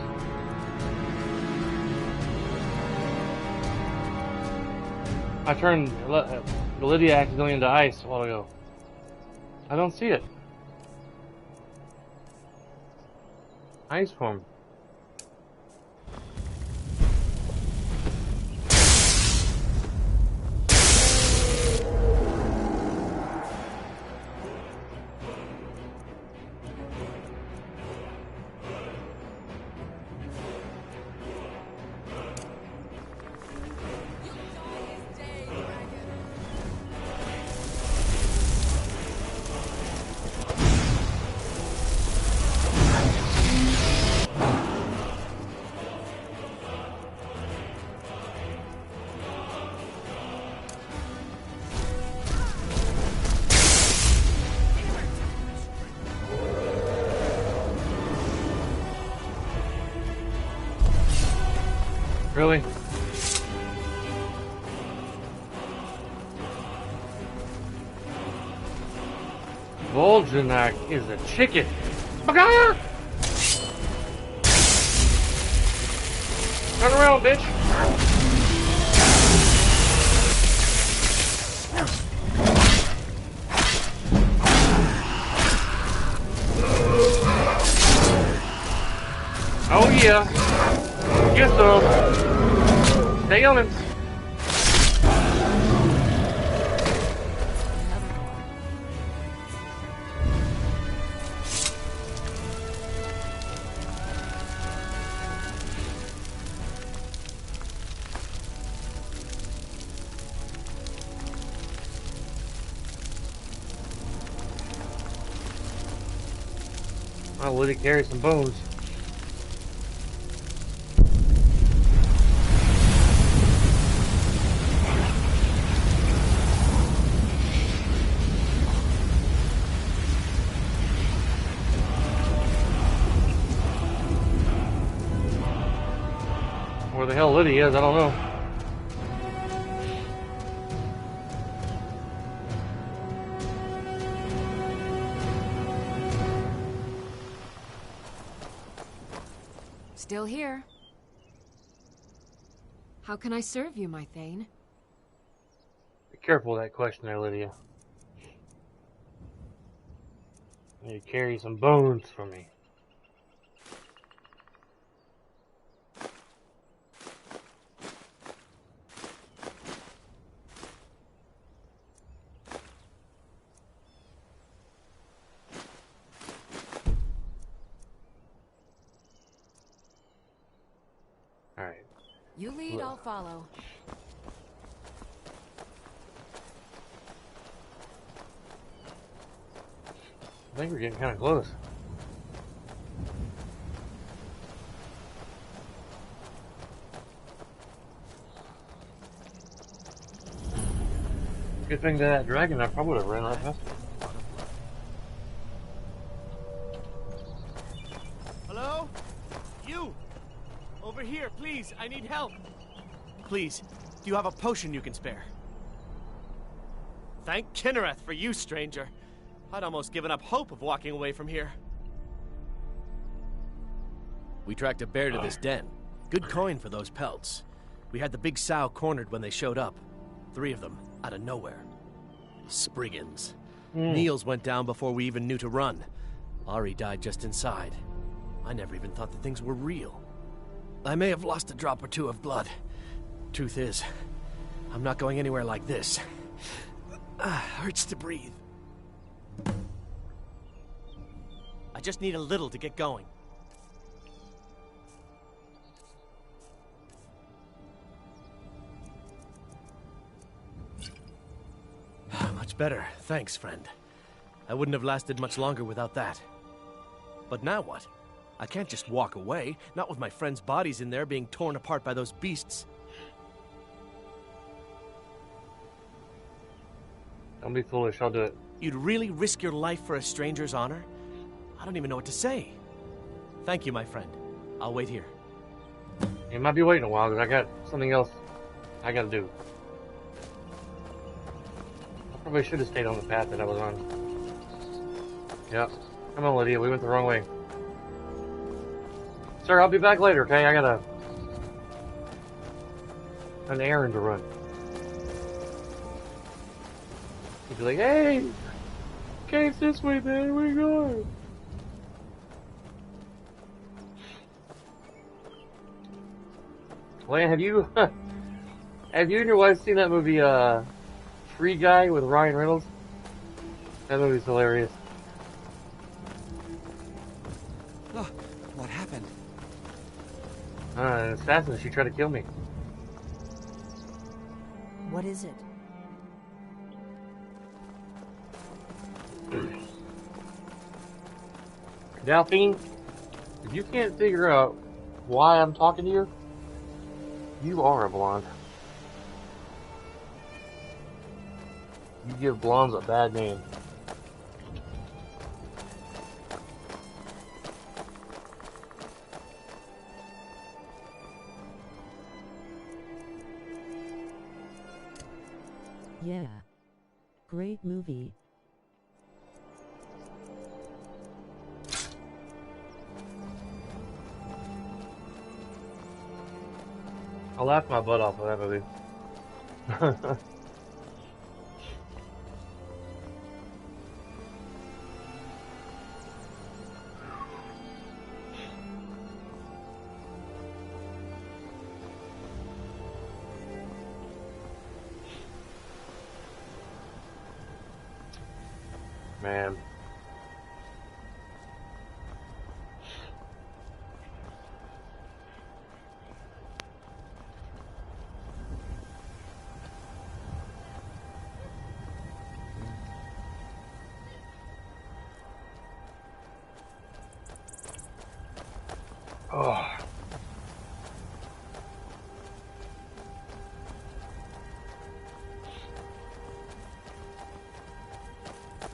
I turned Lydia accidentally into ice a while ago. I don't see it. Ice form. Really? Voljanak is a chicken. Bagaya! Turn around, bitch. Oh yeah. Get some. Stay on him. I'll let it carry some bones. Where the hell Liddy is, I don't know. Still here. How can I serve you, my Thane? Be careful with that question there, Lydia. You carry some bones for me. Alright. You lead, I'll follow. I think we're getting kind of close. Good thing that dragon, I probably would have ran right past it. Hello? You! Over here, please, I need help. Please, do you have a potion you can spare? Thank Kinnereth for you, stranger. I'd almost given up hope of walking away from here. We tracked a bear to this den. Good coin for those pelts. We had the big sow cornered when they showed up. 3 of them, out of nowhere. Spriggans. Niels went down before we even knew to run. Ari died just inside. I never even thought the things were real. I may have lost a drop or 2 of blood. Truth is, I'm not going anywhere like this. Hurts to breathe. I just need a little to get going. Much better. Thanks, friend. I wouldn't have lasted much longer without that. But now what? I can't just walk away, not with my friends' bodies in there being torn apart by those beasts. Don't be foolish, I'll do it. You'd really risk your life for a stranger's honor? I don't even know what to say. Thank you, my friend. I'll wait here. You might be waiting a while, because I got something else I gotta do. I probably should have stayed on the path that I was on. Yep. Come on, Lydia, we went the wrong way. Sir, I'll be back later, okay? I got an errand to run. He'd be like, hey! Cave's this way, man, where you going? Well, have you and your wife seen that movie, Free Guy with Ryan Reynolds? That movie's hilarious. Oh, what happened? An assassin, she tried to kill me. What is it? Delphine, if you can't figure out why I'm talking to you, you are a blonde. You give blondes a bad name. Yeah. Great movie. I laughed my butt off of that movie. Man. Oh.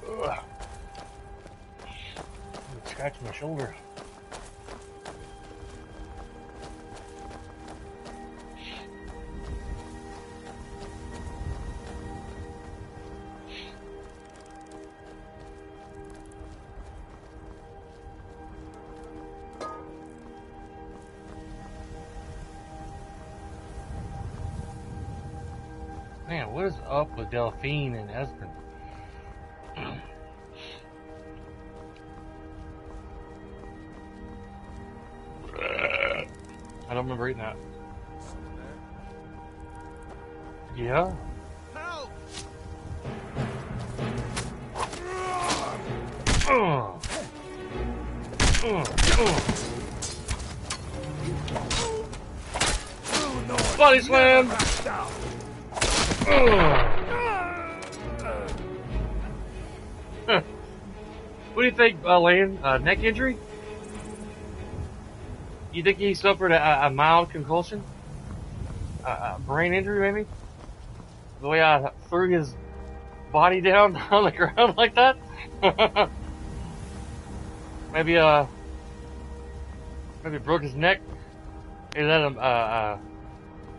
Ugh. Scratch my shoulder. Man, what is up with Delphine and Espen? I don't remember eating that. Yeah. Help! Body slam! What do you think, Lane? Neck injury? You think he suffered a mild concussion? A brain injury, maybe? The way I threw his body down on the ground like that? maybe broke his neck? Is that a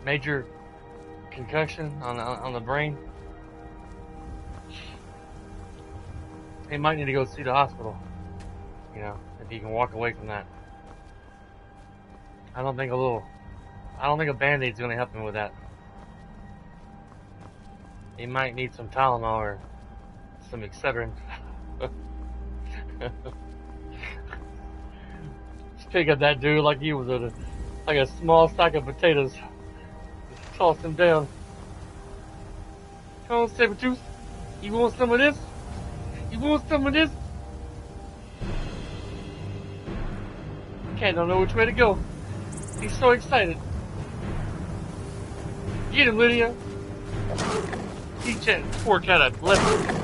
major concussion on the brain? He might need to go see the hospital. You know, if he can walk away from that. I don't think a Band-Aid's gonna help him with that. He might need some Tylenol or some Excedrin. Just pick up that dude like he was like a small sack of potatoes. Just toss him down. Come on, Sabretooth. You want some of this? You want some of this? Cat don't know which way to go. He's so excited. Get him, Lydia. Teach that poor cat a lesson.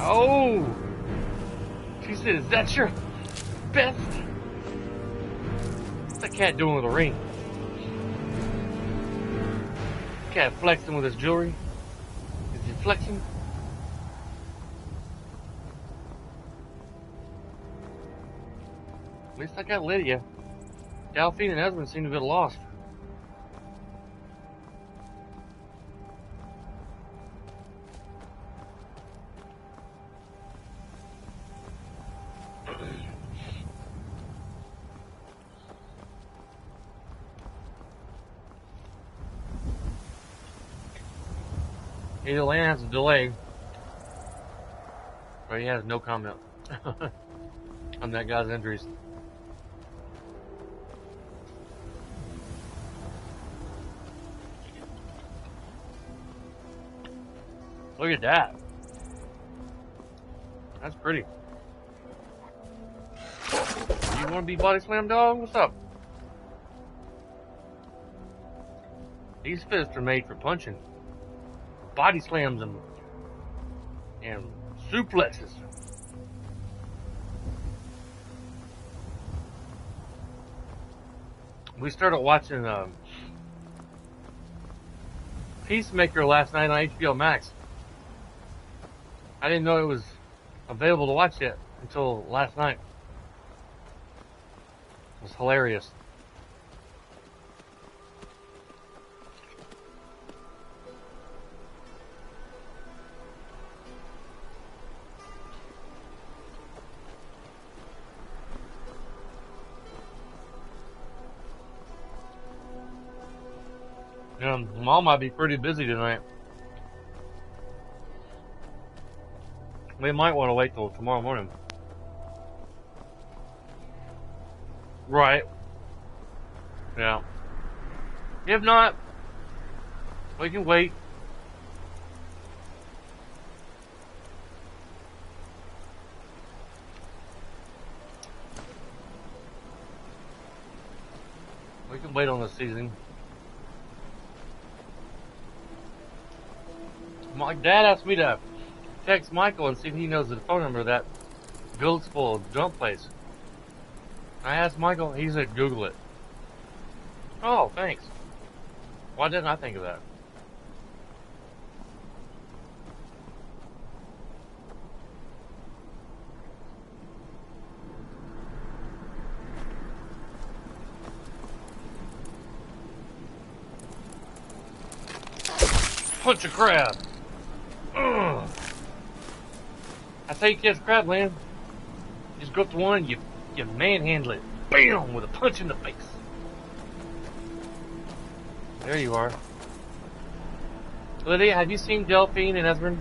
Oh! She said, is that your best? What's that cat doing with a ring? Cat flexing with his jewelry. Is he flexing? At least I got Lydia. Delphine and Esmond seem to be lost. Either Lane has a delay, or he has no comment on that guy's injuries. Look at that. That's pretty. You want to be body slam, dog? What's up? These fists are made for punching. Body slams and suplexes. We started watching Peacemaker last night on HBO Max. I didn't know it was available to watch yet until last night. It was hilarious. Mom might be pretty busy tonight. We might want to wait till tomorrow morning. Right. Yeah. If not, we can wait. We can wait on the season. My dad asked me to text Michael and see if he knows the phone number of that Goatsville jump place. I asked Michael, he said Google it. Oh, thanks. Why didn't I think of that? Punch a crab. Ugh. That's how you catch crab, man. You just go up to one, you manhandle it. Bam! With a punch in the face. There you are. Lydia, have you seen Delphine and Esmond?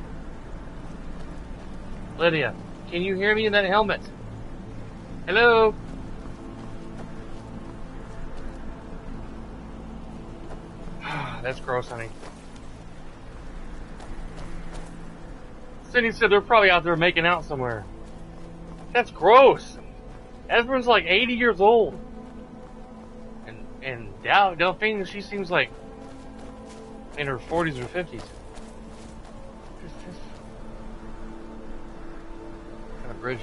Lydia, can you hear me in that helmet? Hello? That's gross, honey. Cindy said they're probably out there making out somewhere. That's gross. Esmond's like 80 years old. And Delphine, she seems like in her 40s or 50s. Kind of bridge.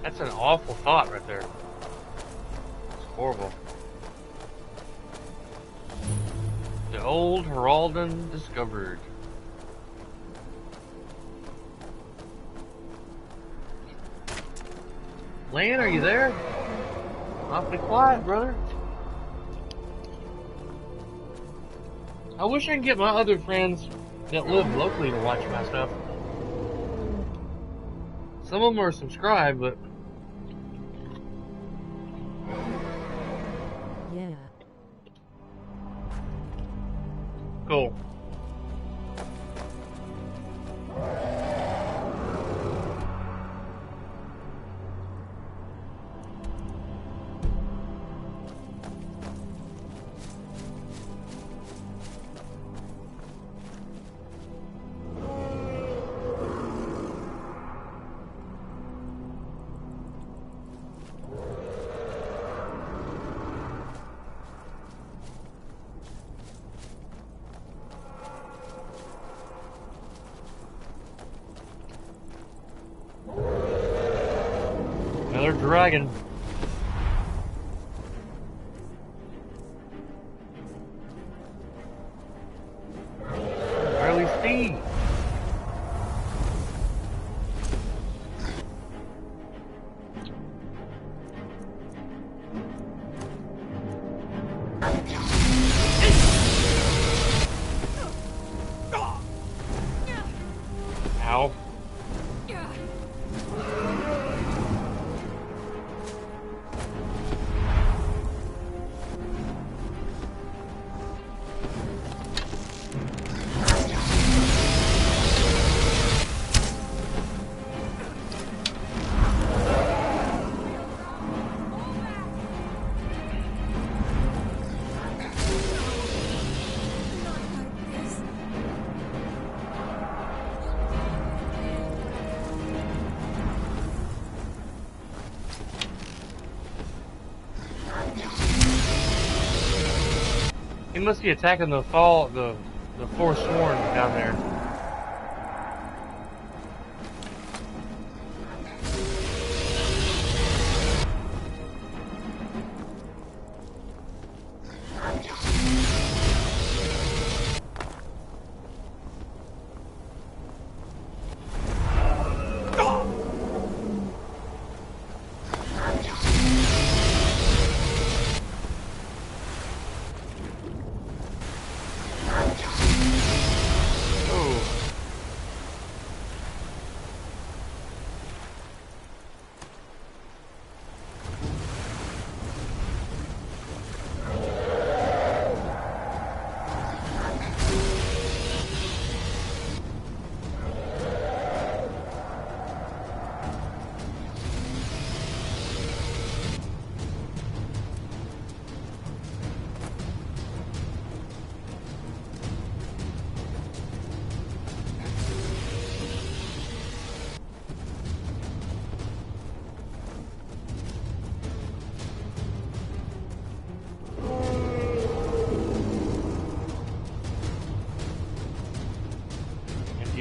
That's an awful thought right there. It's horrible. The old Heraldon discovered. Lan, are you there? Awfully quiet, brother. I wish I could get my other friends that live locally to watch my stuff. Some of them are subscribed, but... Yeah. Cool. Another dragon. Barely see. Ow. He must be attacking the Forsworn down there.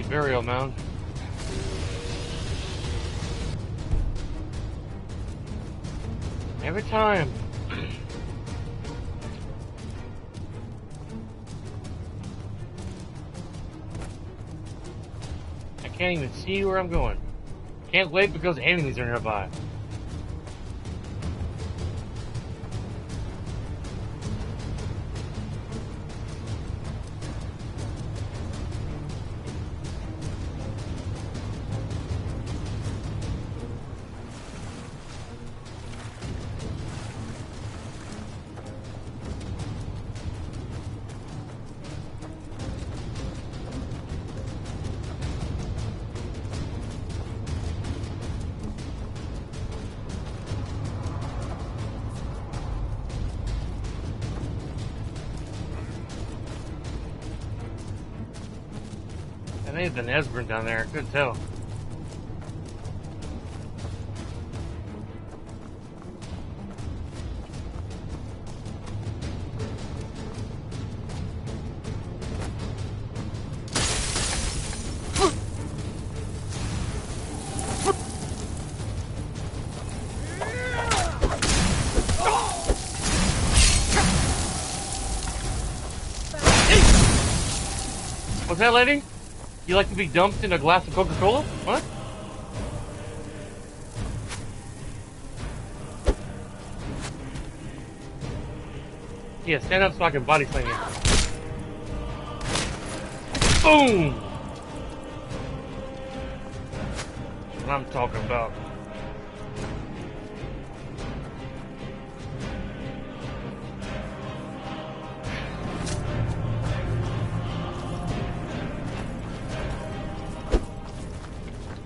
Burial mound. Every time. I can't even see where I'm going. Can't wait because enemies are nearby. may have been Esbern down there. I couldn't tell. What's that, lady? You like to be dumped in a glass of Coca-Cola? What? Yeah, stand up so I can body slam you. Boom! What I'm talking about.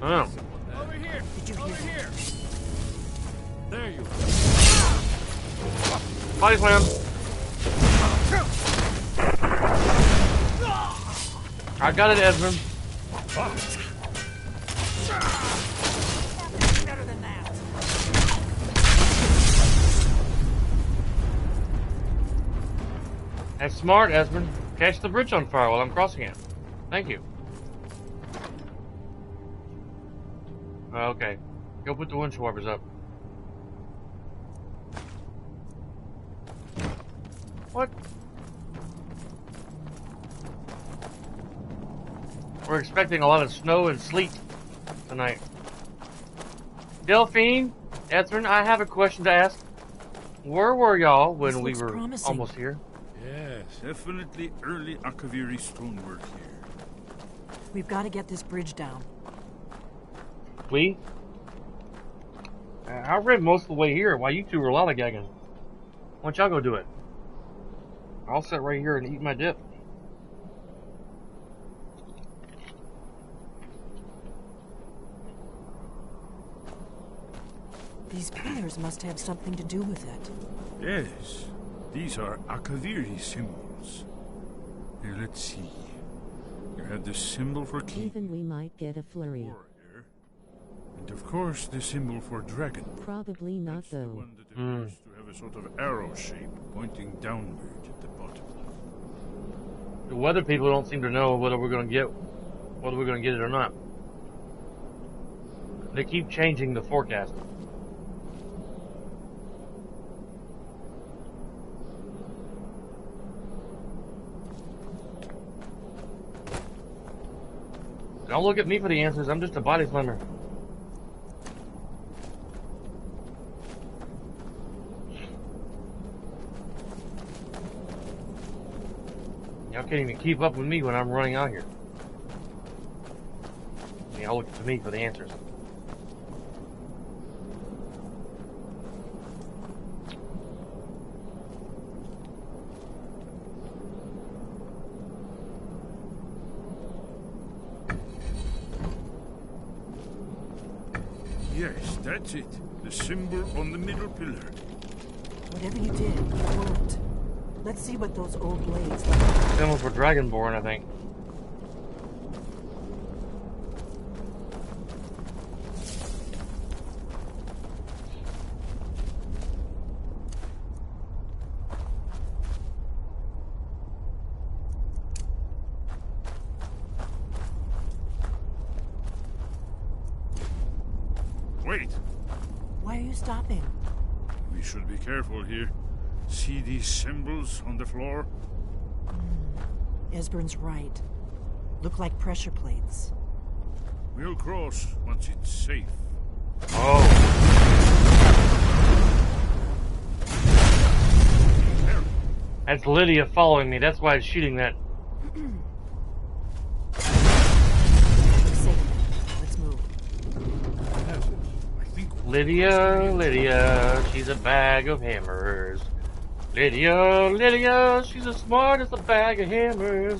Oh. Over here! Did you hear? Over here! There you go. Body slam. I got it, Esmond. Better than that. That's smart, Esmond. Catch the bridge on fire while I'm crossing it. Thank you. Okay. Go put the windshield wipers up. What? We're expecting a lot of snow and sleet tonight. Delphine, Esmond, I have a question to ask. Where were y'all when we were almost here? Yes, definitely early Akaviri stonework here. We've got to get this bridge down. We? I read most of the way here while you two were lollygagging. Why don't y'all go do it? I'll sit right here and eat my dip. These pillars must have something to do with it. Yes, these are Akaviri symbols. Here, let's see. You have the symbol for king. Even we might get a flurry. And of course, the symbol for dragon. Probably not, It's the though. one that appears to have a sort of arrow shape pointing downward at the bottom. The weather people don't seem to know whether we're going to get it or not. They keep changing the forecast. Don't look at me for the answers. I'm just a body slammer. Y'all can't even keep up with me when I'm running out here. Y'all look to me for the answers. Yes, that's it. The symbol on the middle pillar. Whatever you did, it worked. Let's see what those old blades look like. Symbol for Dragonborn, I think. Wait! Why are you stopping? We should be careful here. See these symbols on the floor? Esbern's right. Look like pressure plates. We'll cross once it's safe. Oh. That's Lydia following me. That's why it's shooting that. Let's move. Lydia, she's a bag of hammers. Lydia, she's as smart as a bag of hammers.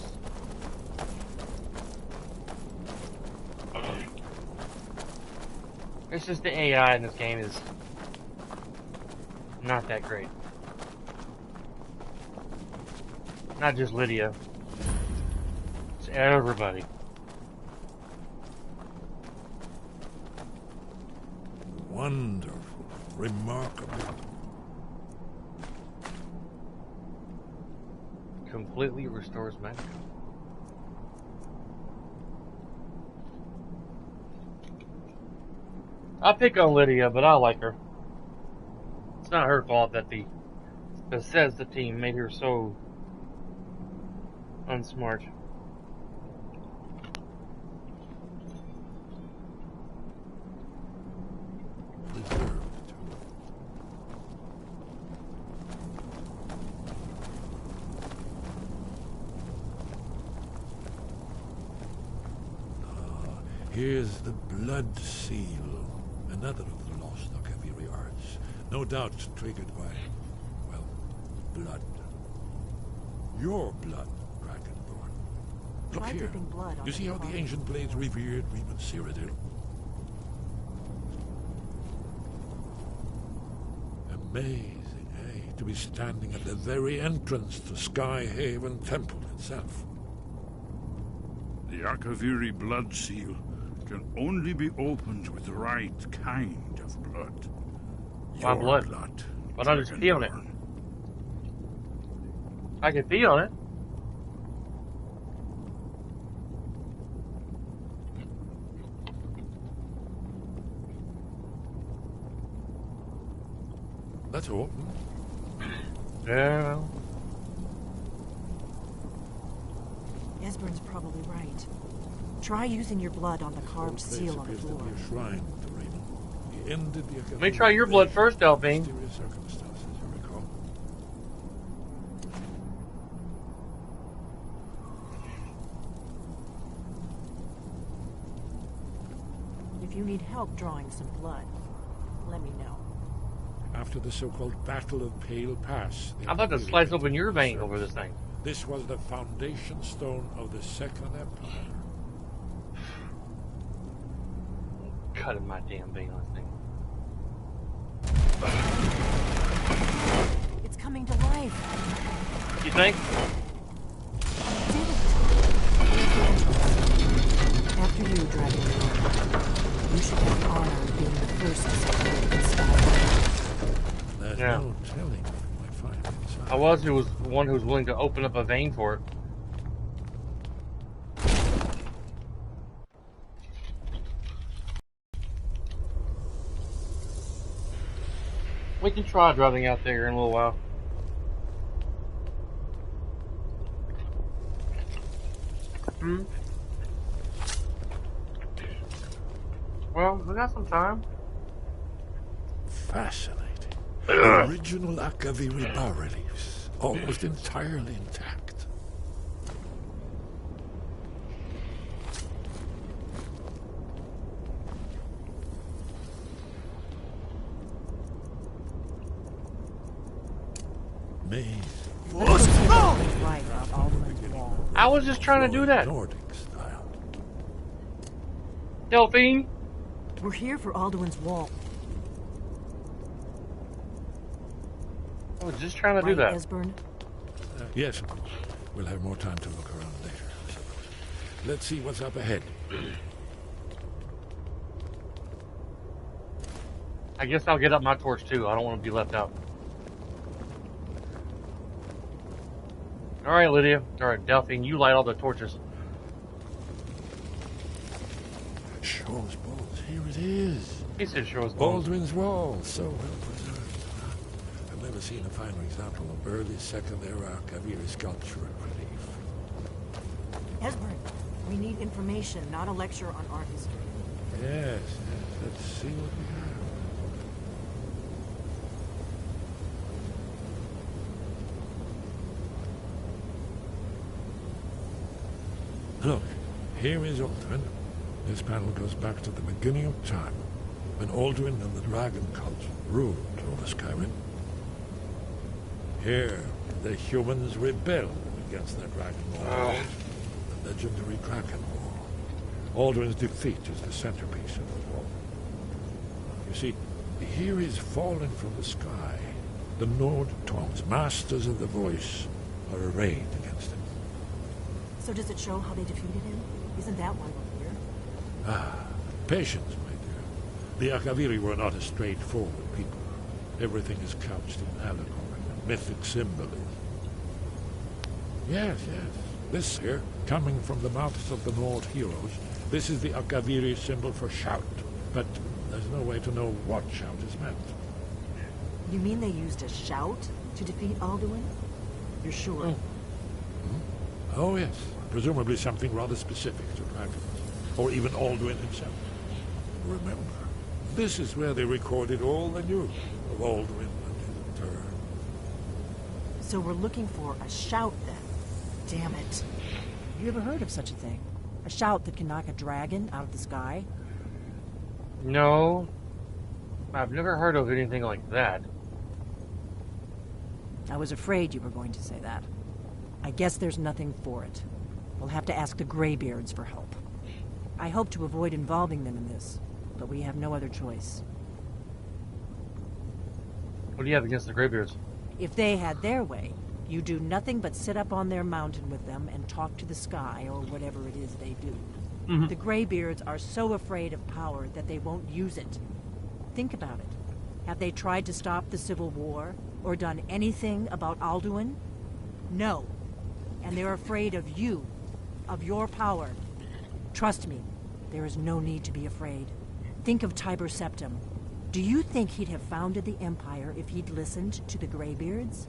It's just the AI in this game is not that great. Not just Lydia. It's everybody. Wonderful. Remarkable. Completely restores magic. I pick on Lydia, but I like her. It's not her fault that the Bethesda team made her so unsmart. Here's the blood seal, another of the lost Akaviri arts. No doubt triggered by, well, blood. Your blood, Dragonborn. Look Try here. dripping blood on You see the how the cloth. ancient blades revered Reman Cyrodiil? Amazing, eh? To be standing at the very entrance to Skyhaven Temple itself. The Akaviri blood seal can only be opened with the right kind of blood. My Your blood. But I just pee on it. I can pee on it. That's open. Yeah. Esbern's probably right. Try using your blood on the carved seal on the floor. A shrine to Raymond. He ended the Let me try your blood first, Delphine. mysterious circumstances, you recall. If you need help drawing some blood, let me know. After the so-called Battle of Pale Pass, the I'm about to Akaviri slice open your entered vein the over service. this thing. This was the foundation stone of the Second Empire. Cutting my damn vein on this thing. It's coming to life. You think? After you, Dragon. You should have the honor of being the first to set foot in Skyrim. There's Yeah. no telling what we might find inside. I was the one who was willing to open up a vein for it. We can try driving out there in a little while. Well, we got some time. Fascinating. Original Akaviri bas-reliefs, almost entirely intact. Amazing. Right about Alderman's wall. I was just trying to do that. Nordic style. Delphine? We're here for Alduin's wall. I was just trying to do Right, that. Esbern? Yes, of course. We'll have more time to look around later, I suppose. Let's see what's up ahead. I guess I'll get up my torch too. I don't want to be left out. Alright, Lydia. Alright, Delphine, you light all the torches. Shaw's balls, here it is. He said Shaw's balls. Baldwin's Wall, so well preserved. I've never seen a finer example of early Second Era Akaviri sculpture and relief. Esbern, we need information, not a lecture on art history. Yes, let's see what we have. Look, here is Alduin. This panel goes back to the beginning of time, when Alduin and the dragon cult ruled over Skyrim. Here, the humans rebelled against their dragon lord, the legendary Kraken War. Alduin's defeat is the centerpiece of the war. You see, here is fallen from the sky. The Nord Tongs, masters of the voice, are arrayed against him. So does it show how they defeated him? Isn't that why we're here? Ah, patience, my dear. The Akaviri were not a straightforward people. Everything is couched in allegory and mythic symbolism. Yes, yes. This here, coming from the mouths of the Nord heroes, this is the Akaviri symbol for shout. But there's no way to know what shout is meant. You mean they used a shout to defeat Alduin? You're sure? Oh, yes. Presumably something rather specific to dragons. Or even Alduin himself. Remember, this is where they recorded all they knew of Alduin and his turn. So we're looking for a shout, then. Damn it. You ever heard of such a thing? A shout that can knock a dragon out of the sky? No. I've never heard of anything like that. I was afraid you were going to say that. I guess there's nothing for it. We'll have to ask the Greybeards for help. I hope to avoid involving them in this, but we have no other choice. What do you have against the Greybeards? If they had their way, you do nothing but sit up on their mountain with them and talk to the sky, or whatever it is they do. Mm-hmm. The Greybeards are so afraid of power that they won't use it. Think about it. Have they tried to stop the Civil War, or done anything about Alduin? No. And they're afraid of you, of your power. Trust me, there is no need to be afraid. Think of Tiber Septim. Do you think he'd have founded the Empire if he'd listened to the Greybeards?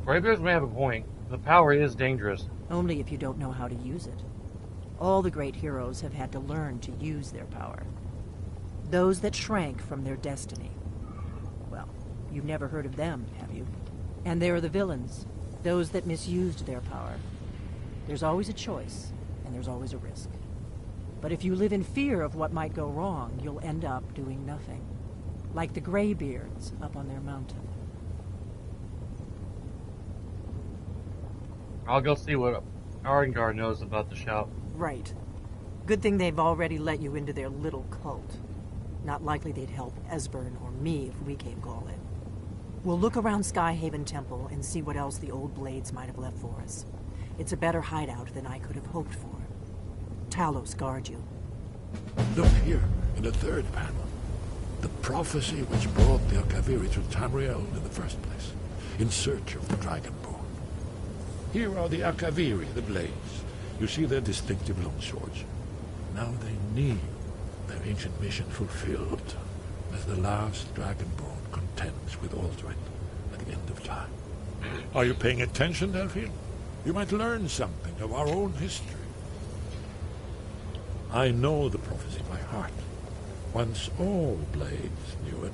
Greybeards may have a point. The power is dangerous. Only if you don't know how to use it. All the great heroes have had to learn to use their power. Those that shrank from their destiny. Well, you've never heard of them, have you? And there are the villains, those that misused their power. There's always a choice, and there's always a risk. But if you live in fear of what might go wrong, you'll end up doing nothing. Like the Greybeards up on their mountain. I'll go see what Arngard knows about the shout. Right. Good thing they've already let you into their little cult. Not likely they'd help Esbern or me if we came calling. We'll look around Skyhaven Temple and see what else the old blades might have left for us. It's a better hideout than I could have hoped for. Talos guard you. Look here, in the third panel. The prophecy which brought the Akaviri to Tamriel in the first place, in search of the Dragonborn. Here are the Akaviri, the blades. You see their distinctive long swords. Now they need their ancient mission fulfilled, as the last Dragonborn contends with Alduin at the end of time. Are you paying attention, Delphine? You might learn something of our own history. I know the prophecy by heart. Once all blades knew it.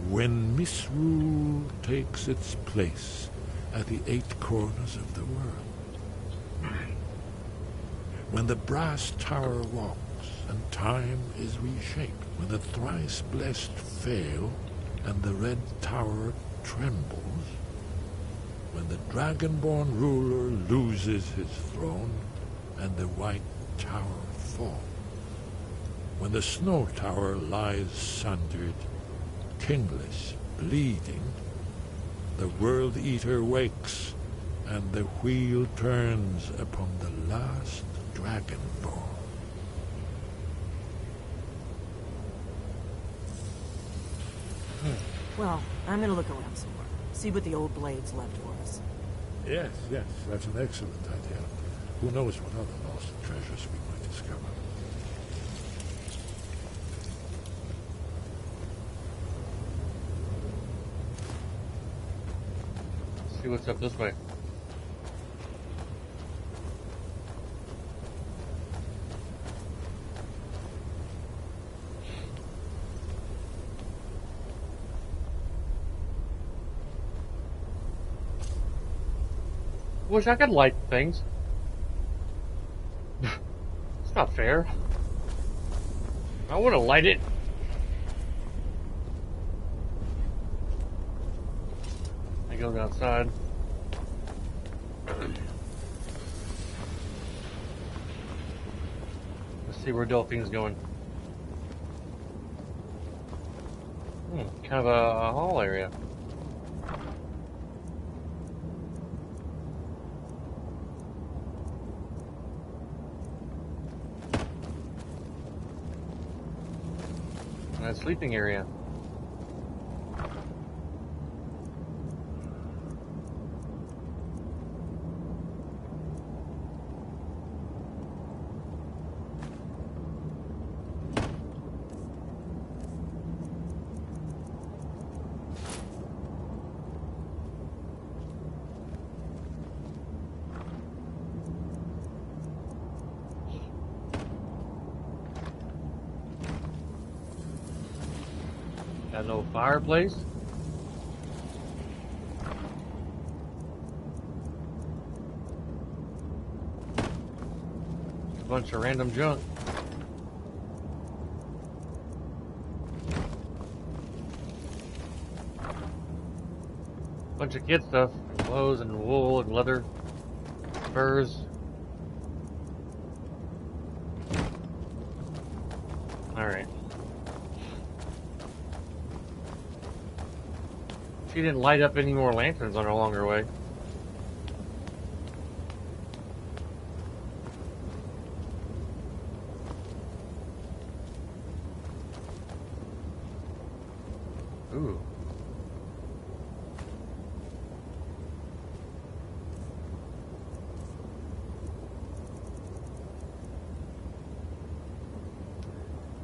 When misrule takes its place at the 8 corners of the world. When the brass tower walks and time is reshaped. When the thrice blessed fail and the red tower trembles. When the dragonborn ruler loses his throne and the white tower falls. When the snow tower lies sundered, kingless, bleeding, the World Eater wakes, and the wheel turns upon the last Dragonborn. Well, I'm gonna look around some more. See what the old blades left for us. Yes, yes, that's an excellent idea. Who knows what other lost treasures we might discover. See what's up this way. Wish I could light things. It's not fair. I want to light it. I go outside. Let's see where Delphine's going. Kind of a hall area. that sleeping area. Got no fireplace. A bunch of random junk. Bunch of kid stuff. Clothes and wool and leather. Furs. Alright. She didn't light up any more lanterns on her longer way. Ooh.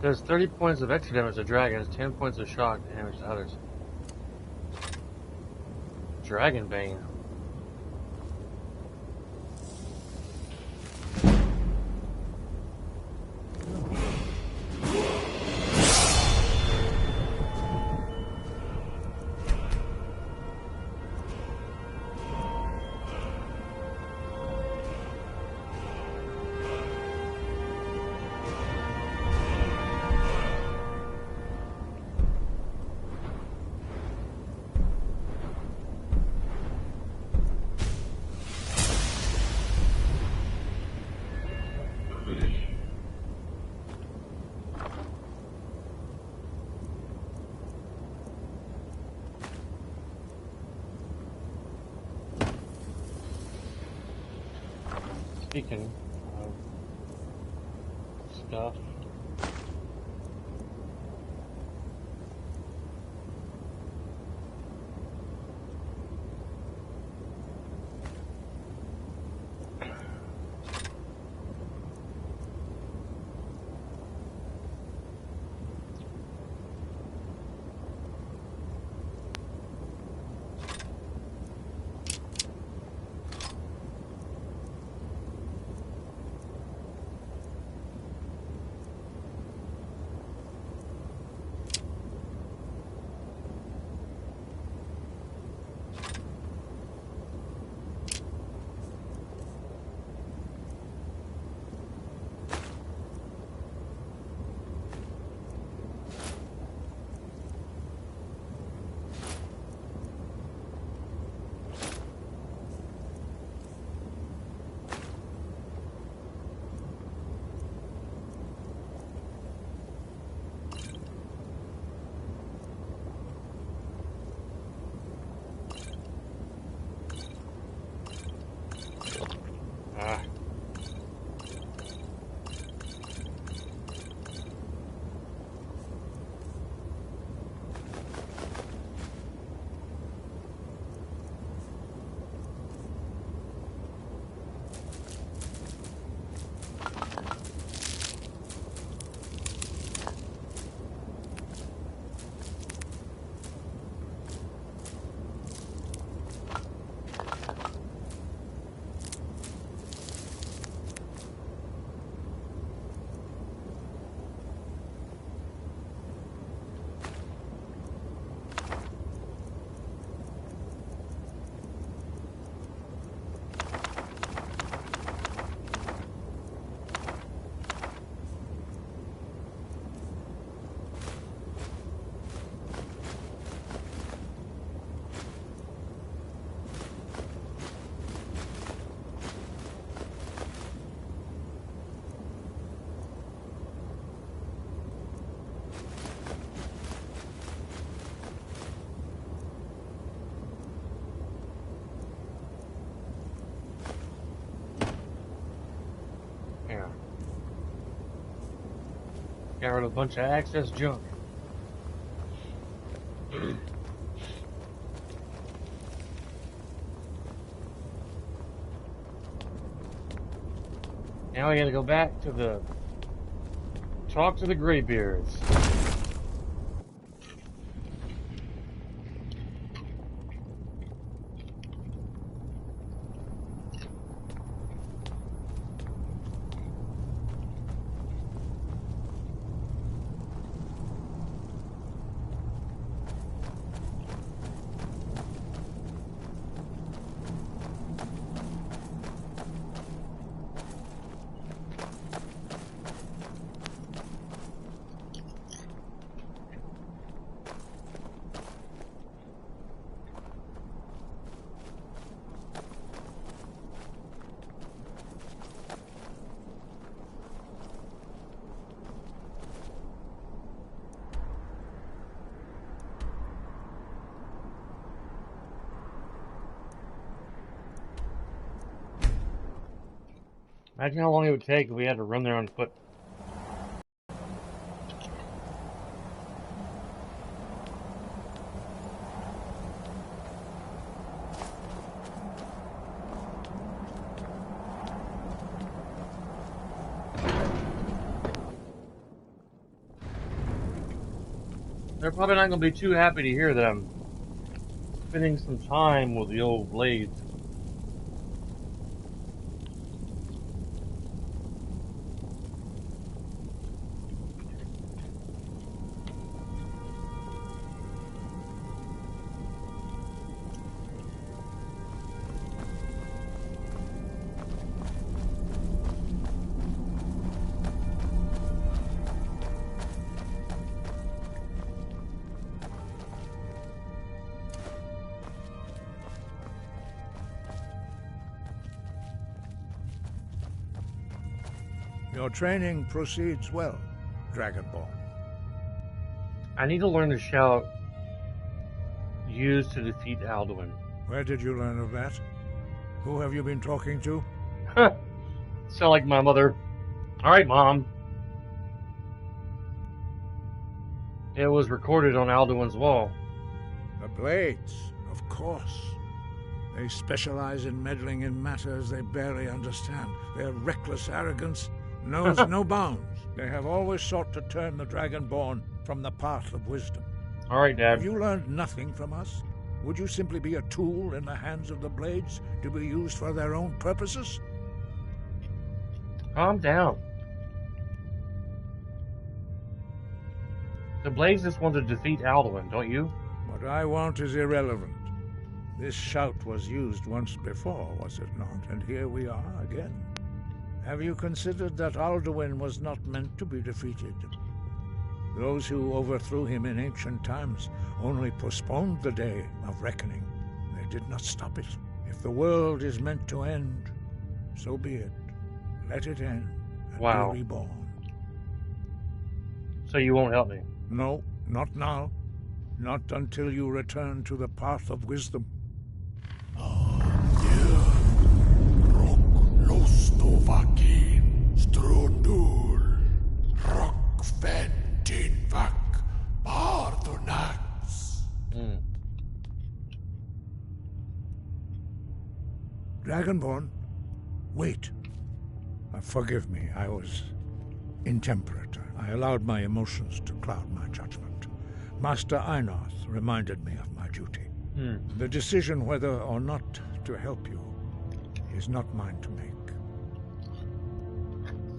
Does 30 points of extra damage to dragons, 10 points of shock damage to others. Dragon Bane. Speaking of stuff, got rid of a bunch of access junk. Now we gotta go back to the... Talk to the Greybeards. Imagine how long it would take if we had to run there on foot. They're probably not going to be too happy to hear that I'm spending some time with the old blades. Your training proceeds well, Dragonborn. I need to learn to shout used to defeat Alduin. Where did you learn of that? Who have you been talking to? Sound like my mother. Alright, Mom. It was recorded on Alduin's wall. The Blades, of course. They specialize in meddling in matters they barely understand. Their reckless arrogance knows no bounds. They have always sought to turn the Dragonborn from the path of wisdom. All right, Dad. Have you learned nothing from us? Would you simply be a tool in the hands of the Blades to be used for their own purposes? Calm down. The Blades just want to defeat Alduin, don't you? What I want is irrelevant. This shout was used once before, was it not? And here we are again. Have you considered that Alduin was not meant to be defeated? Those who overthrew him in ancient times only postponed the day of reckoning. They did not stop it. If the world is meant to end, so be it. Let it end and be reborn. So you won't help me? No, not now. Not until you return to the path of wisdom. Lostovakin, Strundul, Rockventinvak, Bardonax. Dragonborn, wait. Forgive me, I was intemperate. I allowed my emotions to cloud my judgment. Master Einarth reminded me of my duty. The decision whether or not to help you is not mine to make.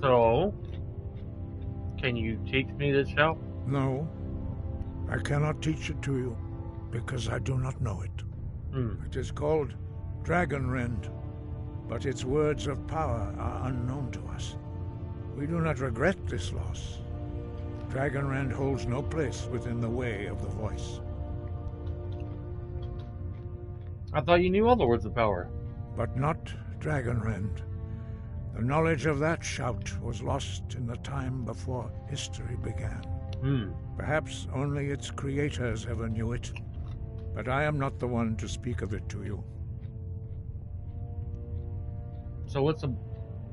So, can you teach me this shout? No, I cannot teach it to you, because I do not know it. It is called Dragon Rend, but its words of power are unknown to us. We do not regret this loss. Dragon Rend holds no place within the way of the voice. I thought you knew all the words of power. But not Dragon Rend. The knowledge of that shout was lost in the time before history began. Perhaps only its creators ever knew it, but I am not the one to speak of it to you. So what's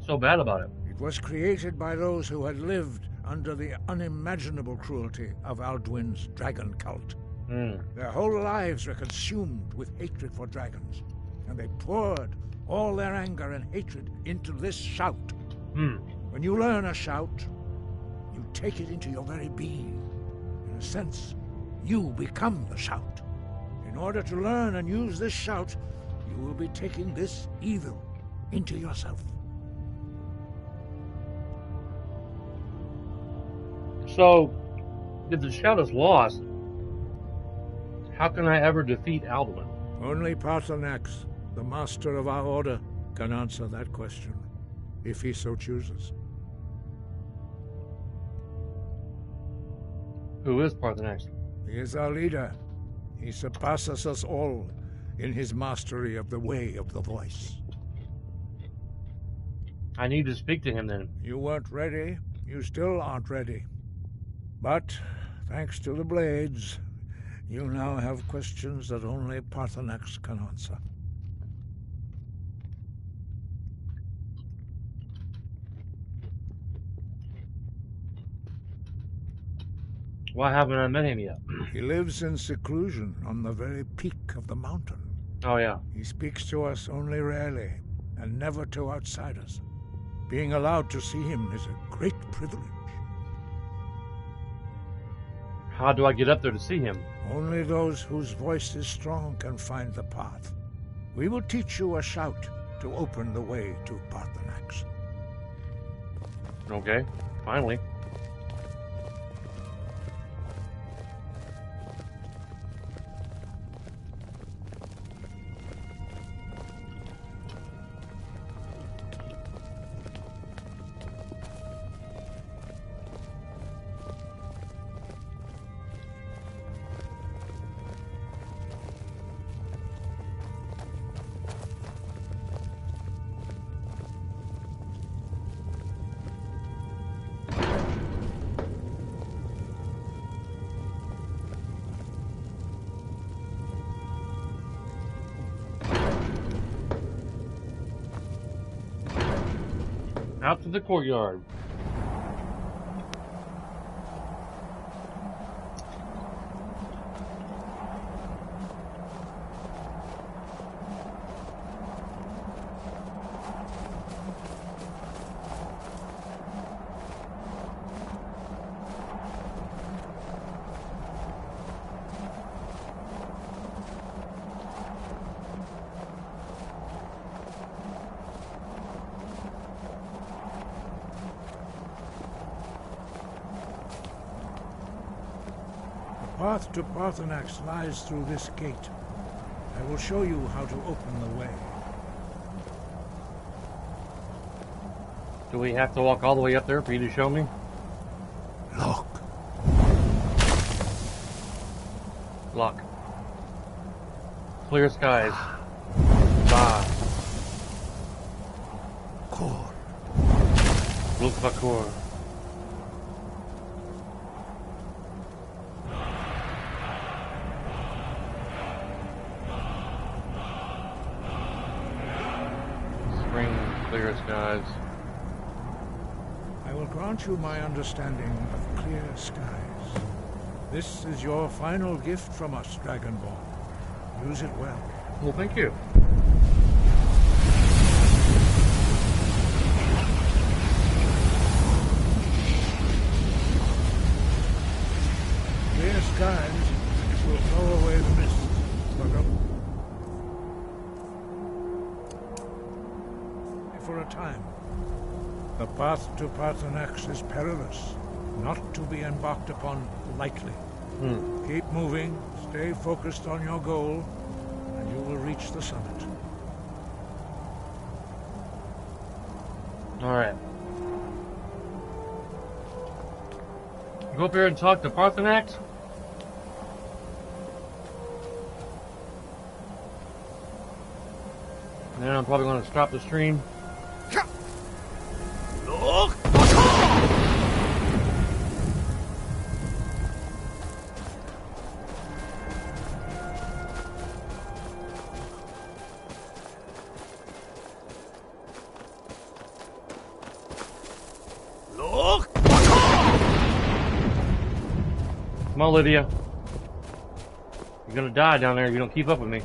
so bad about it? It was created by those who had lived under the unimaginable cruelty of Alduin's dragon cult. Their whole lives were consumed with hatred for dragons, and they poured all their anger and hatred into this shout. When you learn a shout, you take it into your very being. In a sense, you become the shout. In order to learn and use this shout, you will be taking this evil into yourself. So, if the shout is lost, how can I ever defeat Alduin? Only Paarthurnax, the master of our order, can answer that question, if he so chooses. Who is Paarthurnax? He is our leader. He surpasses us all in his mastery of the way of the voice. I need to speak to him then. You weren't ready. You still aren't ready. But, thanks to the blades, you now have questions that only Paarthurnax can answer. Why haven't I met him yet? He lives in seclusion on the very peak of the mountain. Oh, yeah. He speaks to us only rarely, and never to outsiders. Being allowed to see him is a great privilege. How do I get up there to see him? Only those whose voice is strong can find the path. We will teach you a shout to open the way to Paarthurnax. Okay, finally. Out to the courtyard. The path to Paarthurnax lies through this gate. I will show you how to open the way. Do we have to walk all the way up there for you to show me? Look. Lock. Clear skies. Ba. Kor. Lukvakor. Spring, clear skies. I will grant you my understanding of clear skies. This is your final gift from us, Dragonborn. Use it well. Well, thank you. Clear skies will blow away the mist. For a time. The path to Paarthurnax is perilous, not to be embarked upon lightly. Keep moving, stay focused on your goal, and you will reach the summit. Alright. Go up here and talk to Paarthurnax? And then I'm probably going to stop the stream. Come on, Lydia. You're gonna die down there if you don't keep up with me.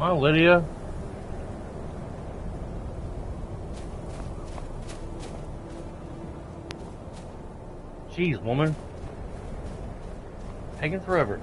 Come on, Lydia. Jeez, woman. Taking forever.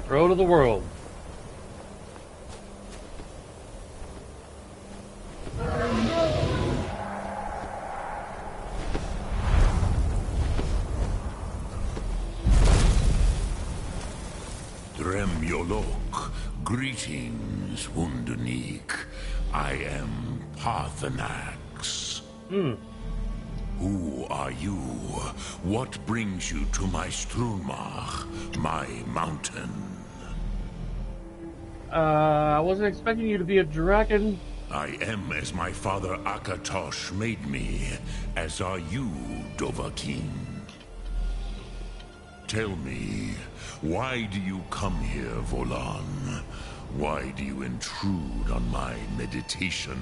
Throw to the world. Dremyolok, greetings, Wunderneek. I am Parthenax. Who are you? What brings you to my Strunmach, my mountain? I wasn't expecting you to be a dragon. I am as my father Akatosh made me, as are you, Dovahkiin. Tell me, why do you come here, Volan? Why do you intrude on my meditation?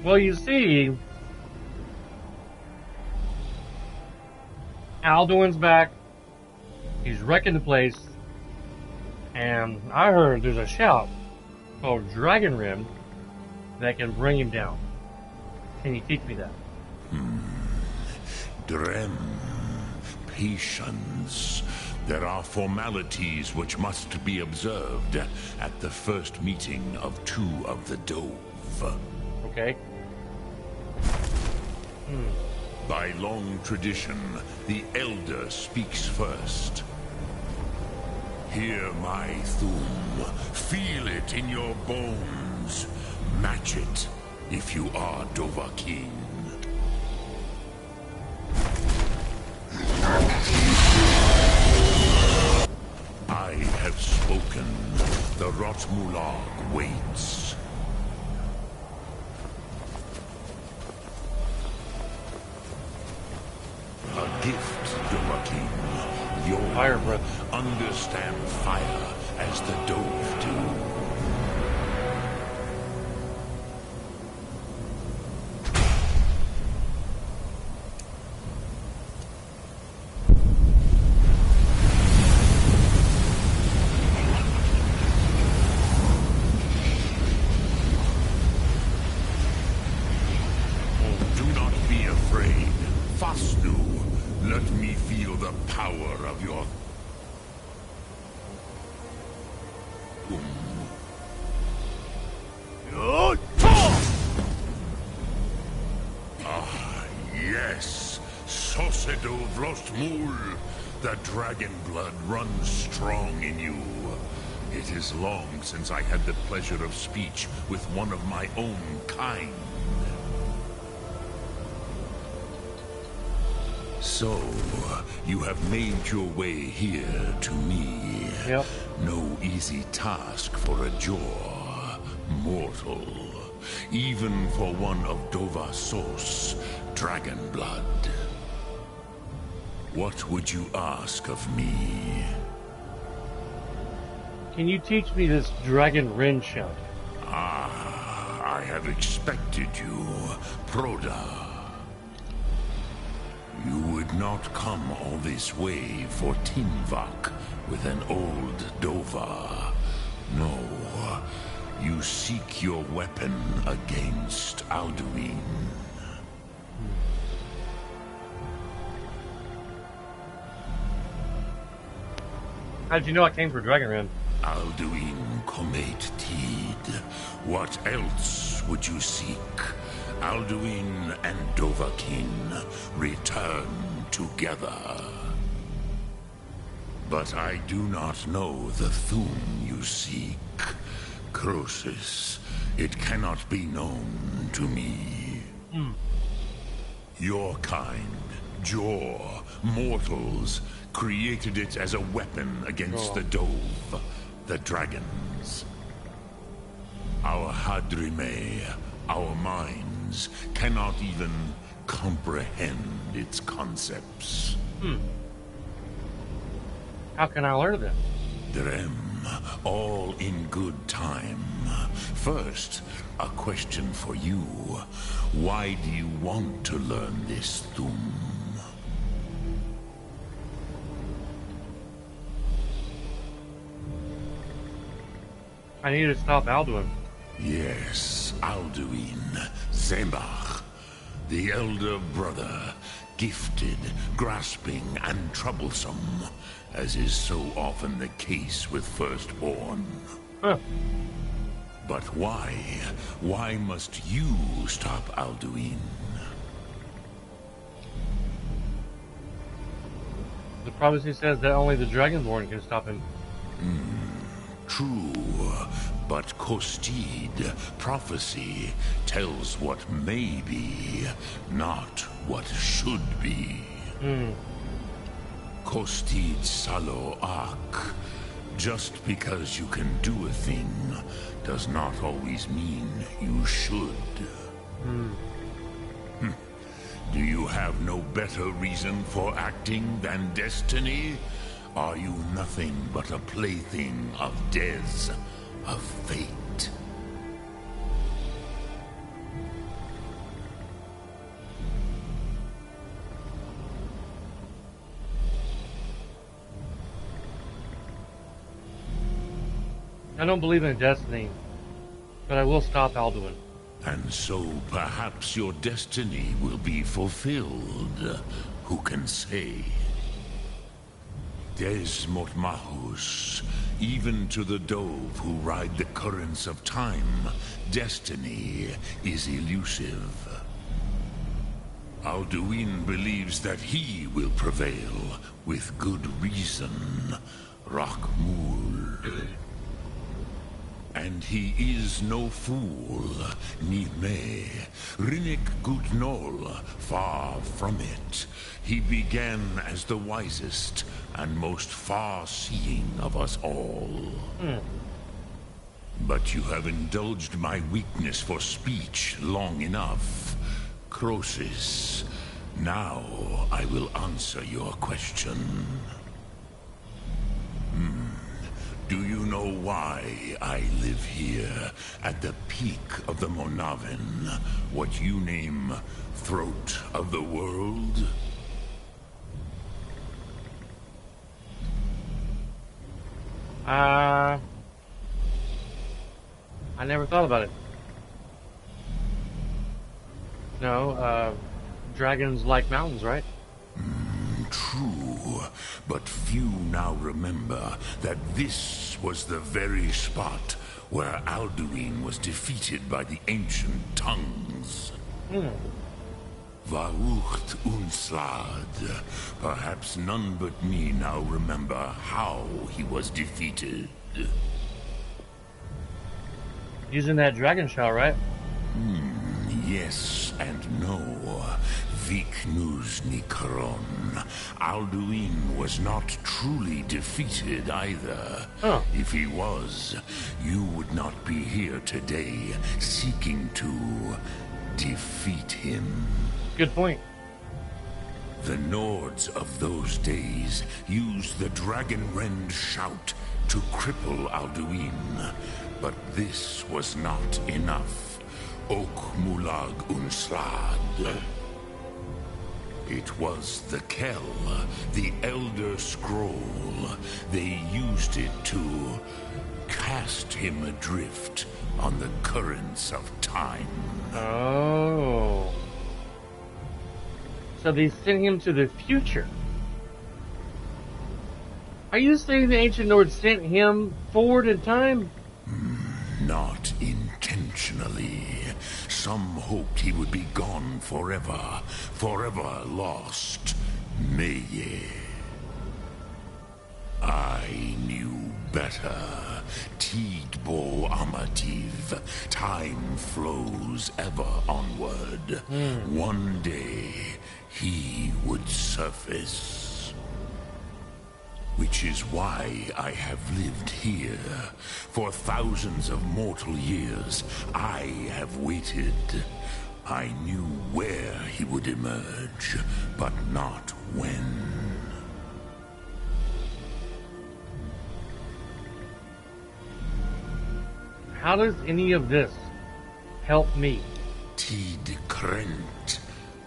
Well, you see, Alduin's back. He's wrecking the place. And I heard there's a shout called Dragon Rim that can bring him down. Can you teach me that? Drem. Patience. There are formalities which must be observed at the first meeting of two of the Dove. Okay. By long tradition, the Elder speaks first. Hear my Thum. Feel it in your bones. Match it if you are Dovahkiin. I have spoken. The Rotmulag waits. A gift, Dovahkiin. your Fire breath. understand fire as the Dove do. Do not be afraid. Fasnu, let me feel the power of your... Ah, yes. Sosedo Vlostmul. The dragon blood runs strong in you. It is long since I had the pleasure of speech with one of my own kind. So, you have made your way here to me. Yep. No easy task for a jaw, mortal. Even for one of Dovasos, dragon blood. What would you ask of me? Can you teach me this dragon Rin shout? Ah, I have expected you, Proda. You would not come all this way for Tinvak with an old Dova. No, you seek your weapon against Alduin. How'd you know I came for Dragon Rin? Alduin Comet Tid. What else would you seek? Alduin and Dovahkiin return together. But I do not know the Thum you seek. Croesus, it cannot be known to me. Your kind, Jor, mortals, created it as a weapon against the Dove, the dragons. Our Hadrime, our minds, cannot even comprehend its concepts. How can I learn them? Drem, all in good time. First, a question for you. Why do you want to learn this Thum? I need to stop Alduin. Yes, Alduin, Zemach, the elder brother, gifted, grasping, and troublesome, as is so often the case with Firstborn. But why? Why must you stop Alduin? The prophecy says that only the Dragonborn can stop him. True, but Kostid, prophecy, tells what may be, not what should be. Kostid Salo Ak. Just because you can do a thing does not always mean you should. Do you have no better reason for acting than destiny? Are you nothing but a plaything of Dez, of fate? I don't believe in destiny, but I will stop Alduin. And so perhaps your destiny will be fulfilled. Who can say? Des Motmahus, even to the Dove who ride the currents of time, destiny is elusive. Alduin believes that he will prevail, with good reason. Rakmul. And he is no fool, Nime. Rinnik Gutnol, far from it. He began as the wisest and most far-seeing of us all. But you have indulged my weakness for speech long enough. Croesus, now I will answer your question. Do you know why I live here at the peak of the Monavin, what you name Throat of the World? I never thought about it. No, dragons like mountains, right? True, but few now remember that this was the very spot where Alduin was defeated by the ancient tongues. Vaucht Unslad. Perhaps none but me now remember how he was defeated. Using that dragon shell, right? Yes and no. Viknus Nikron. Alduin was not truly defeated either. Huh. If he was, you would not be here today seeking to defeat him. Good point. The Nords of those days used the Dragonrend shout to cripple Alduin, but this was not enough. Ok Mulag Unslad. It was the Kell, the Elder Scroll. They used it to cast him adrift on the currents of time. Oh. So they sent him to the future. Are you saying the ancient Nords sent him forward in time? Not intentionally. Some hoped he would be gone forever, forever lost. Meye. I knew better. Tidbo Amativ. Time flows ever onward. One day, he would surface. Which is why I have lived here. For thousands of mortal years, I have waited. I knew where he would emerge, but not when. How does any of this help me? Tid Krent.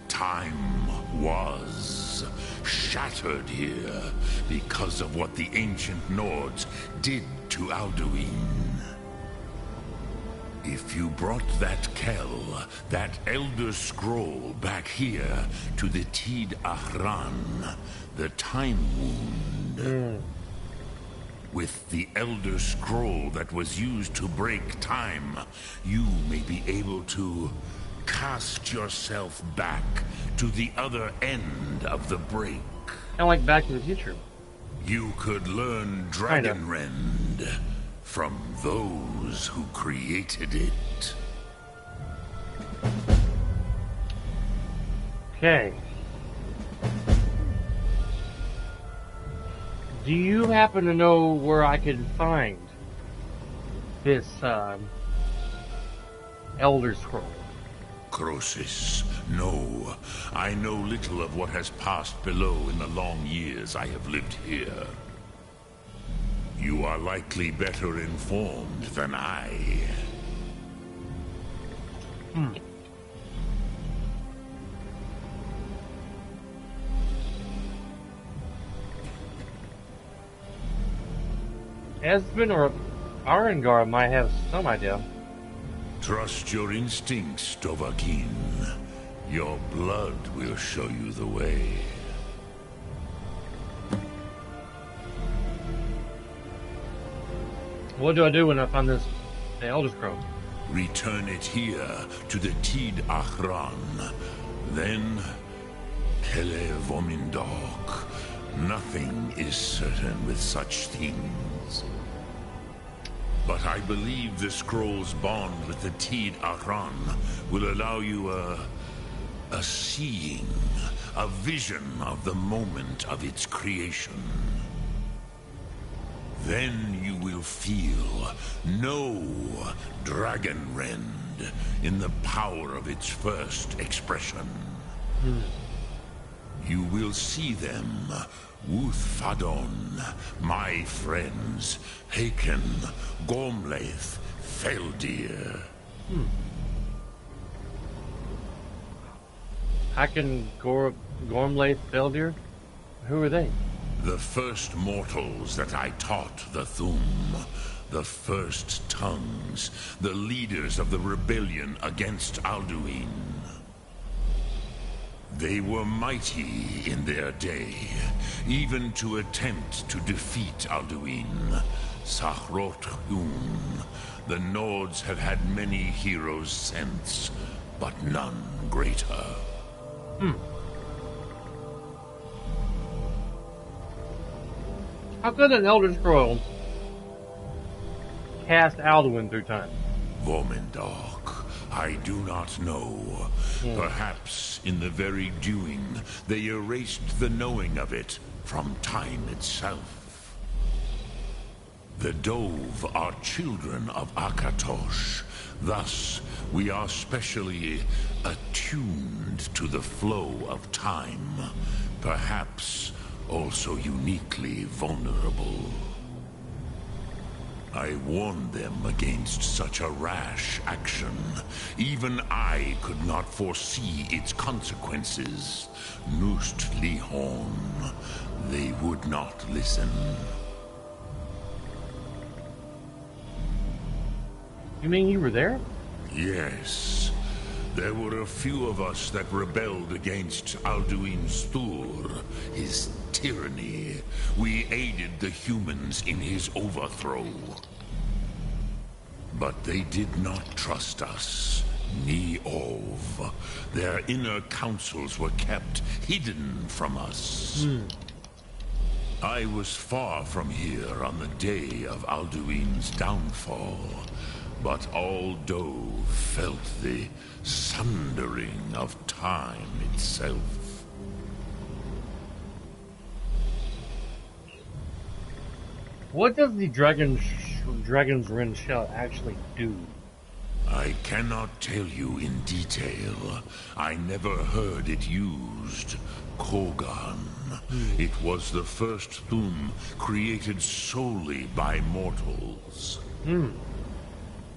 Time was shattered here because of what the ancient Nords did to Alduin. If you brought that Kell, that Elder Scroll back here to the Tid Ahran, the Time Wound, with the Elder Scroll that was used to break time, you may be able to cast yourself back to the other end of the break. Kind of like Back to the Future. You could learn Dragonrend from those who created it. Okay. Do you happen to know where I could find this Elder Scroll? Croesus, no. I know little of what has passed below in the long years I have lived here. You are likely better informed than I. Esben or Arengar might have some idea. Trust your instincts, Dovahkiin. Your blood will show you the way. What do I do when I find the Elder Scroll? Return it here to the Tid Ahran. Then, Kele Vomindok. Nothing is certain with such things. But I believe the scroll's bond with the Tid Ahran will allow you a seeing, a vision of the moment of its creation. Then you will feel, know Dragonrend in the power of its first expression. You will see them. Wuthfadon, my friends, Haken, Gormlaith, Feldir. Haken, Gormlaith, Feldir? Who are they? The first mortals that I taught the Thum. The first tongues. The leaders of the rebellion against Alduin. They were mighty in their day, even to attempt to defeat Alduin. Sahrot-Hun. The Nords have had many heroes since, but none greater. How could an Elder Scroll cast Alduin through time? Vormindok, I do not know. Perhaps in the very doing, they erased the knowing of it from time itself. The Dove are children of Akatosh. Thus, we are specially attuned to the flow of time. Perhaps also uniquely vulnerable. I warned them against such a rash action. Even I could not foresee its consequences. Nust Lihon. They would not listen. You mean you were there? Yes. There were a few of us that rebelled against Alduin Stur, his tyranny. We aided the humans in his overthrow. But they did not trust us. Ni Ov. Their inner councils were kept hidden from us. I was far from here on the day of Alduin's downfall. But all Dove felt the sundering of time itself. What does the Dragon's Ren shell actually do? I cannot tell you in detail. I never heard it used. Kogan. It was the first Thum created solely by mortals.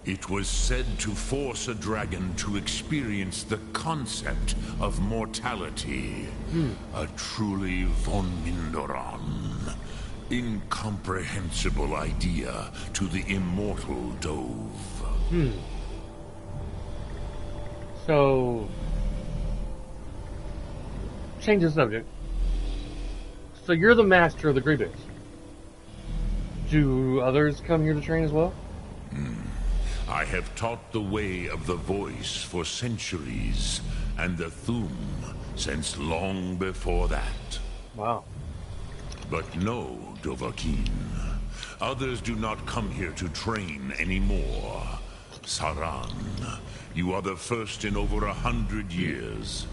It was said to force a dragon to experience the concept of mortality. A truly von Mindoran. Incomprehensible idea to the immortal Dove. So, change the subject. So you're the master of the Grievous. Do others come here to train as well? I have taught the way of the voice for centuries, and the Thum since long before that. Wow. But no, Dovahkiin. Others do not come here to train anymore. Saran, you are the first in over 100 years.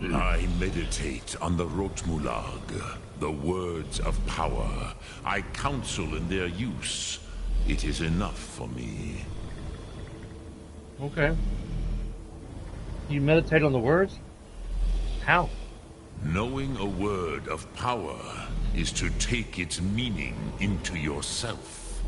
I meditate on the Rotmulag, the words of power. I counsel in their use. It is enough for me. Okay. You meditate on the words? How? Knowing a word of power is to take its meaning into yourself.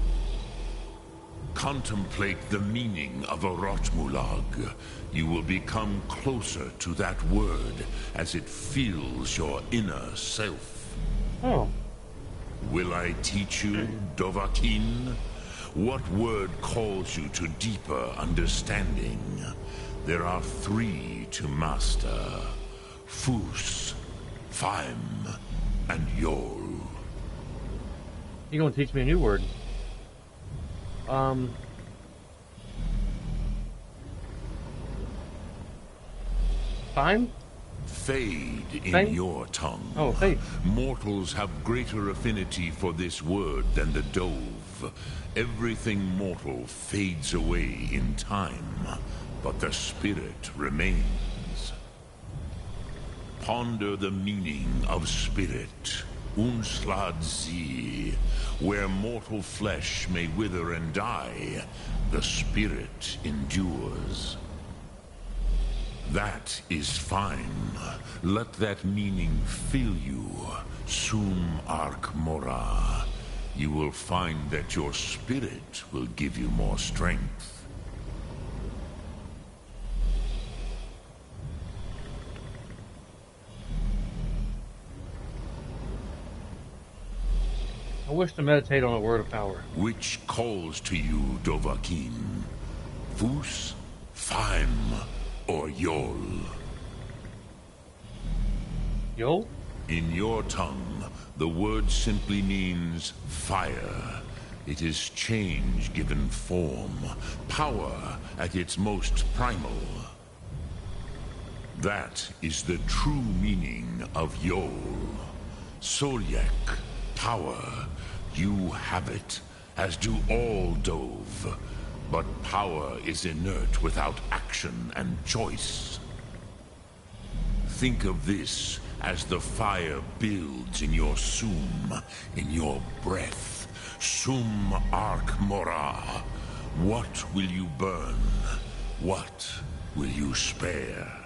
Contemplate the meaning of a Rotmulag. You will become closer to that word as it fills your inner self. Oh. Will I teach you, Dovahkiin? What word calls you to deeper understanding? There are 3 to master. Fus, Faim, and Yol. You're gonna teach me a new word. Faim? Fade in Fade? your tongue. Oh, fade. Mortals have greater affinity for this word than the Dove. Everything mortal fades away in time, but the spirit remains. Ponder the meaning of spirit. Unslad Zi. Where mortal flesh may wither and die, the spirit endures. That is fine. Let that meaning fill you. Sum arc mora. You will find that your spirit will give you more strength. I wish to meditate on a word of power. Which calls to you, Dovahkiin? Fus, Faim, or Yol? Yol? In your tongue, the word simply means fire. It is change given form, power at its most primal. That is the true meaning of Yol. Solyek, power. You have it, as do all Dove. But power is inert without action and choice. Think of this as the fire builds in your sum, in your breath. Sum arc mora. What will you burn? What will you spare?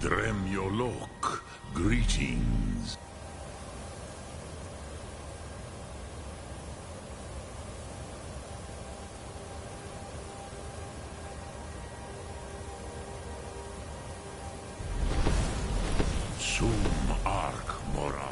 Dremyolok, greetings. Sum arc mora.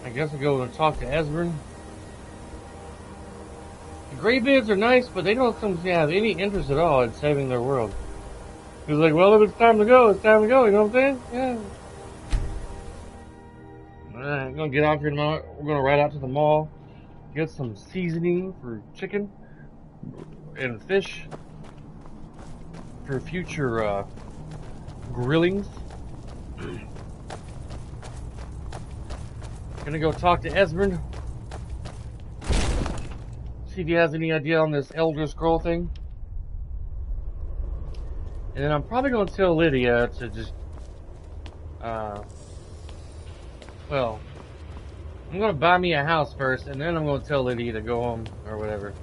I guess I'll go and talk to Esbern. The Greybeards are nice, but they don't seem to have any interest at all in saving their world. He's like, well, if it's time to go, it's time to go, you know what I'm saying? Yeah. Alright, I'm gonna get out here tomorrow. We're gonna ride out to the mall, get some seasoning for chicken and fish for future grillings. Gonna go talk to Esbern. See if he has any idea on this Elder Scroll thing. And then I'm probably gonna tell Lydia to just, well, I'm gonna buy me a house first, and then I'm gonna tell Lydia to go home, or whatever.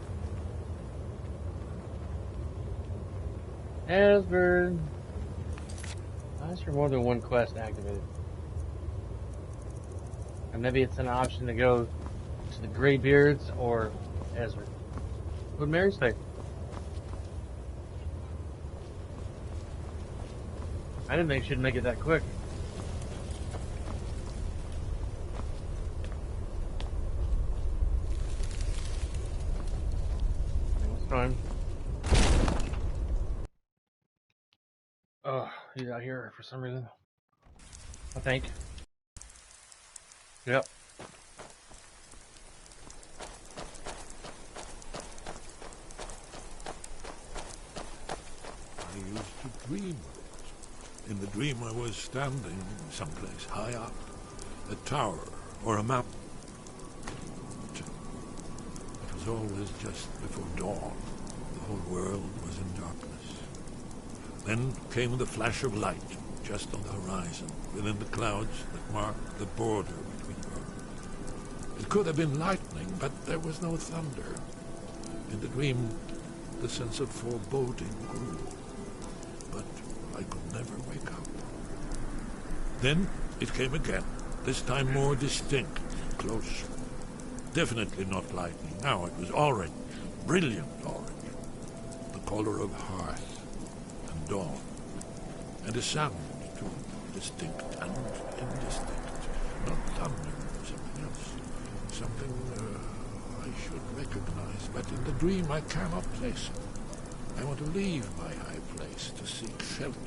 Esbern. Why is there more than one quest activated? And maybe it's an option to go to the Greybeards or Esbern. What would Mary say? I didn't think she'd make it that quick. It's fine. Oh, he's out here for some reason. I think. Yep. I used to dream of it. In the dream I was standing someplace high up, a tower or a mountain. It was always just before dawn. The whole world was in darkness. Then came the flash of light, just on the horizon, within the clouds that marked the border between worlds. It could have been lightning, but there was no thunder. In the dream, the sense of foreboding grew, but I could never wake up. Then it came again, this time more distinct, closer. Definitely not lightning. Now it was orange, brilliant orange, the color of hearth and dawn, and a sound too, distinct and indistinct, not thunder, something else, something I should recognize, but in the dream I cannot place it. I want to leave my high place to seek shelter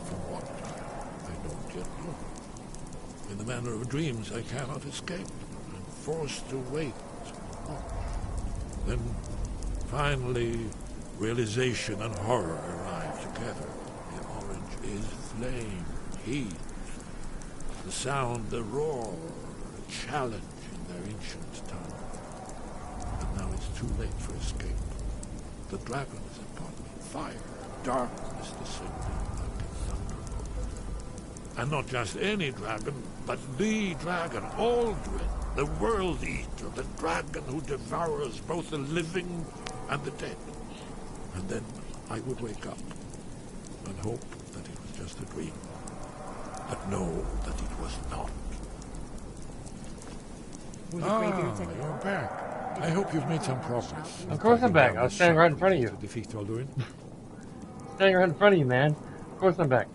from what I don't yet know. In the manner of dreams I cannot escape. I'm forced to wait. Oh. Then, finally, realization and horror arrive together. The orange is flame, heat, the sound, the roar, a challenge in their ancient tongue. But now it's too late for escape. The dragon is upon me, fire, darkness descending like a thunderbolt. And not just any dragon, but the dragon, Aldrin, the world eater, the dragon who devours both the living and the dead. And then I would wake up and hope that it was just a dream, but know that it was not. You're back. I hope you've made some progress. Of course I'm back. I was standing right in front of you. To defeat Alduin. Standing right in front of you, man. Of course I'm back.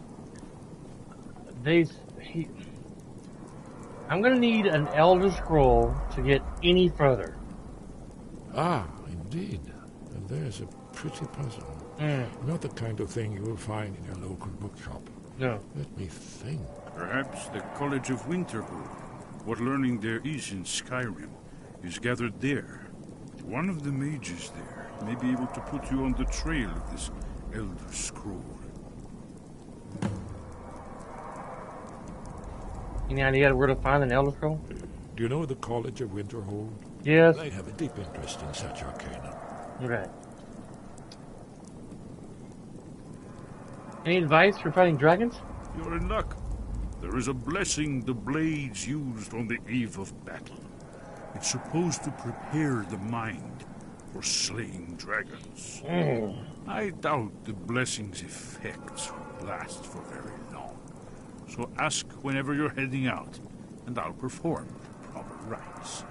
I'm gonna need an Elder Scroll to get any further. Ah, indeed. And there's a pretty puzzle. Not the kind of thing you will find in your local bookshop. No. Let me think. Perhaps the College of Winterhold. What learning there is in Skyrim is gathered there. One of the mages there may be able to put you on the trail of this Elder Scroll. Any idea where to find an Elder Scroll? Do you know the College of Winterhold? Yes. They have a deep interest in such arcana. Okay. Any advice for fighting dragons? You're in luck. There is a blessing the blades used on the eve of battle. It's supposed to prepare the mind for slaying dragons. I doubt the blessing's effects will last for very long. So ask whenever you're heading out, and I'll perform the proper rites.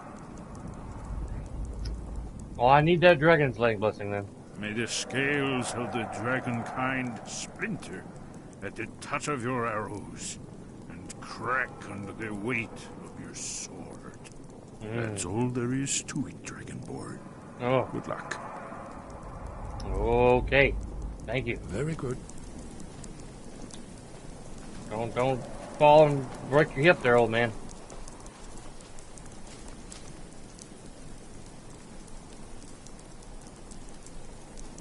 Well, I need that dragon slaying blessing then. May the scales of the dragonkind splinter at the touch of your arrows, and crack under the weight of your sword. That's all there is to it, Dragonborn. Oh. Good luck. Okay. Thank you. Very good. Don't fall and break your hip there, old man.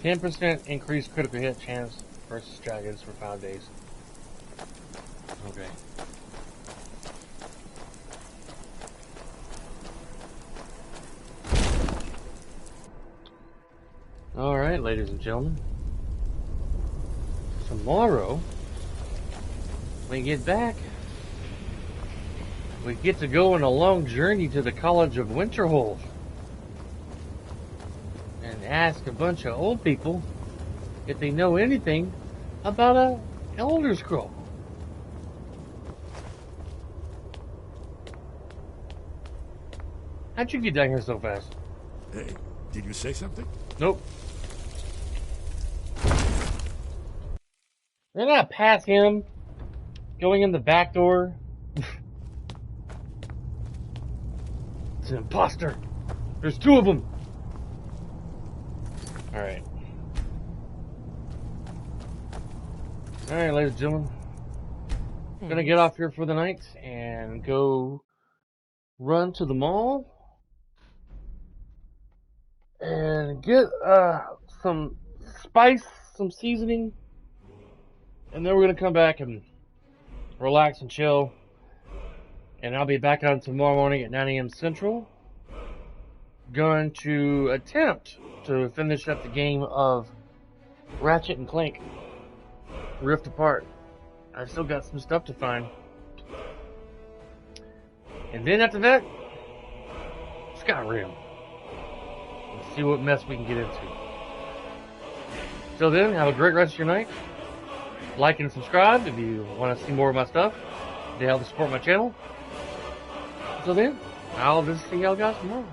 %, increased critical hit chance versus dragons for 5 days. Okay. Alright, ladies and gentlemen. Tomorrow, when we get back, we get to go on a long journey to the College of Winterhold and ask a bunch of old people if they know anything about a Elder Scroll. How'd you get down here so fast? Hey, did you say something? Nope. They're not past him, going in the back door. It's an imposter. There's 2 of them. Alright. Alright, ladies and gentlemen. I'm gonna get off here for the night and go run to the mall and get some spice, some seasoning, and then we're gonna come back and relax and chill. And I'll be back on tomorrow morning at 9 a.m. Central. Going to attempt to finish up the game of Ratchet and Clank Rift Apart. I've still got some stuff to find. And then after that, Skyrim. Let's see what mess we can get into. Till then, have a great rest of your night. Like and subscribe if you want to see more of my stuff. They help support my channel. Until then, I'll just see y'all guys tomorrow.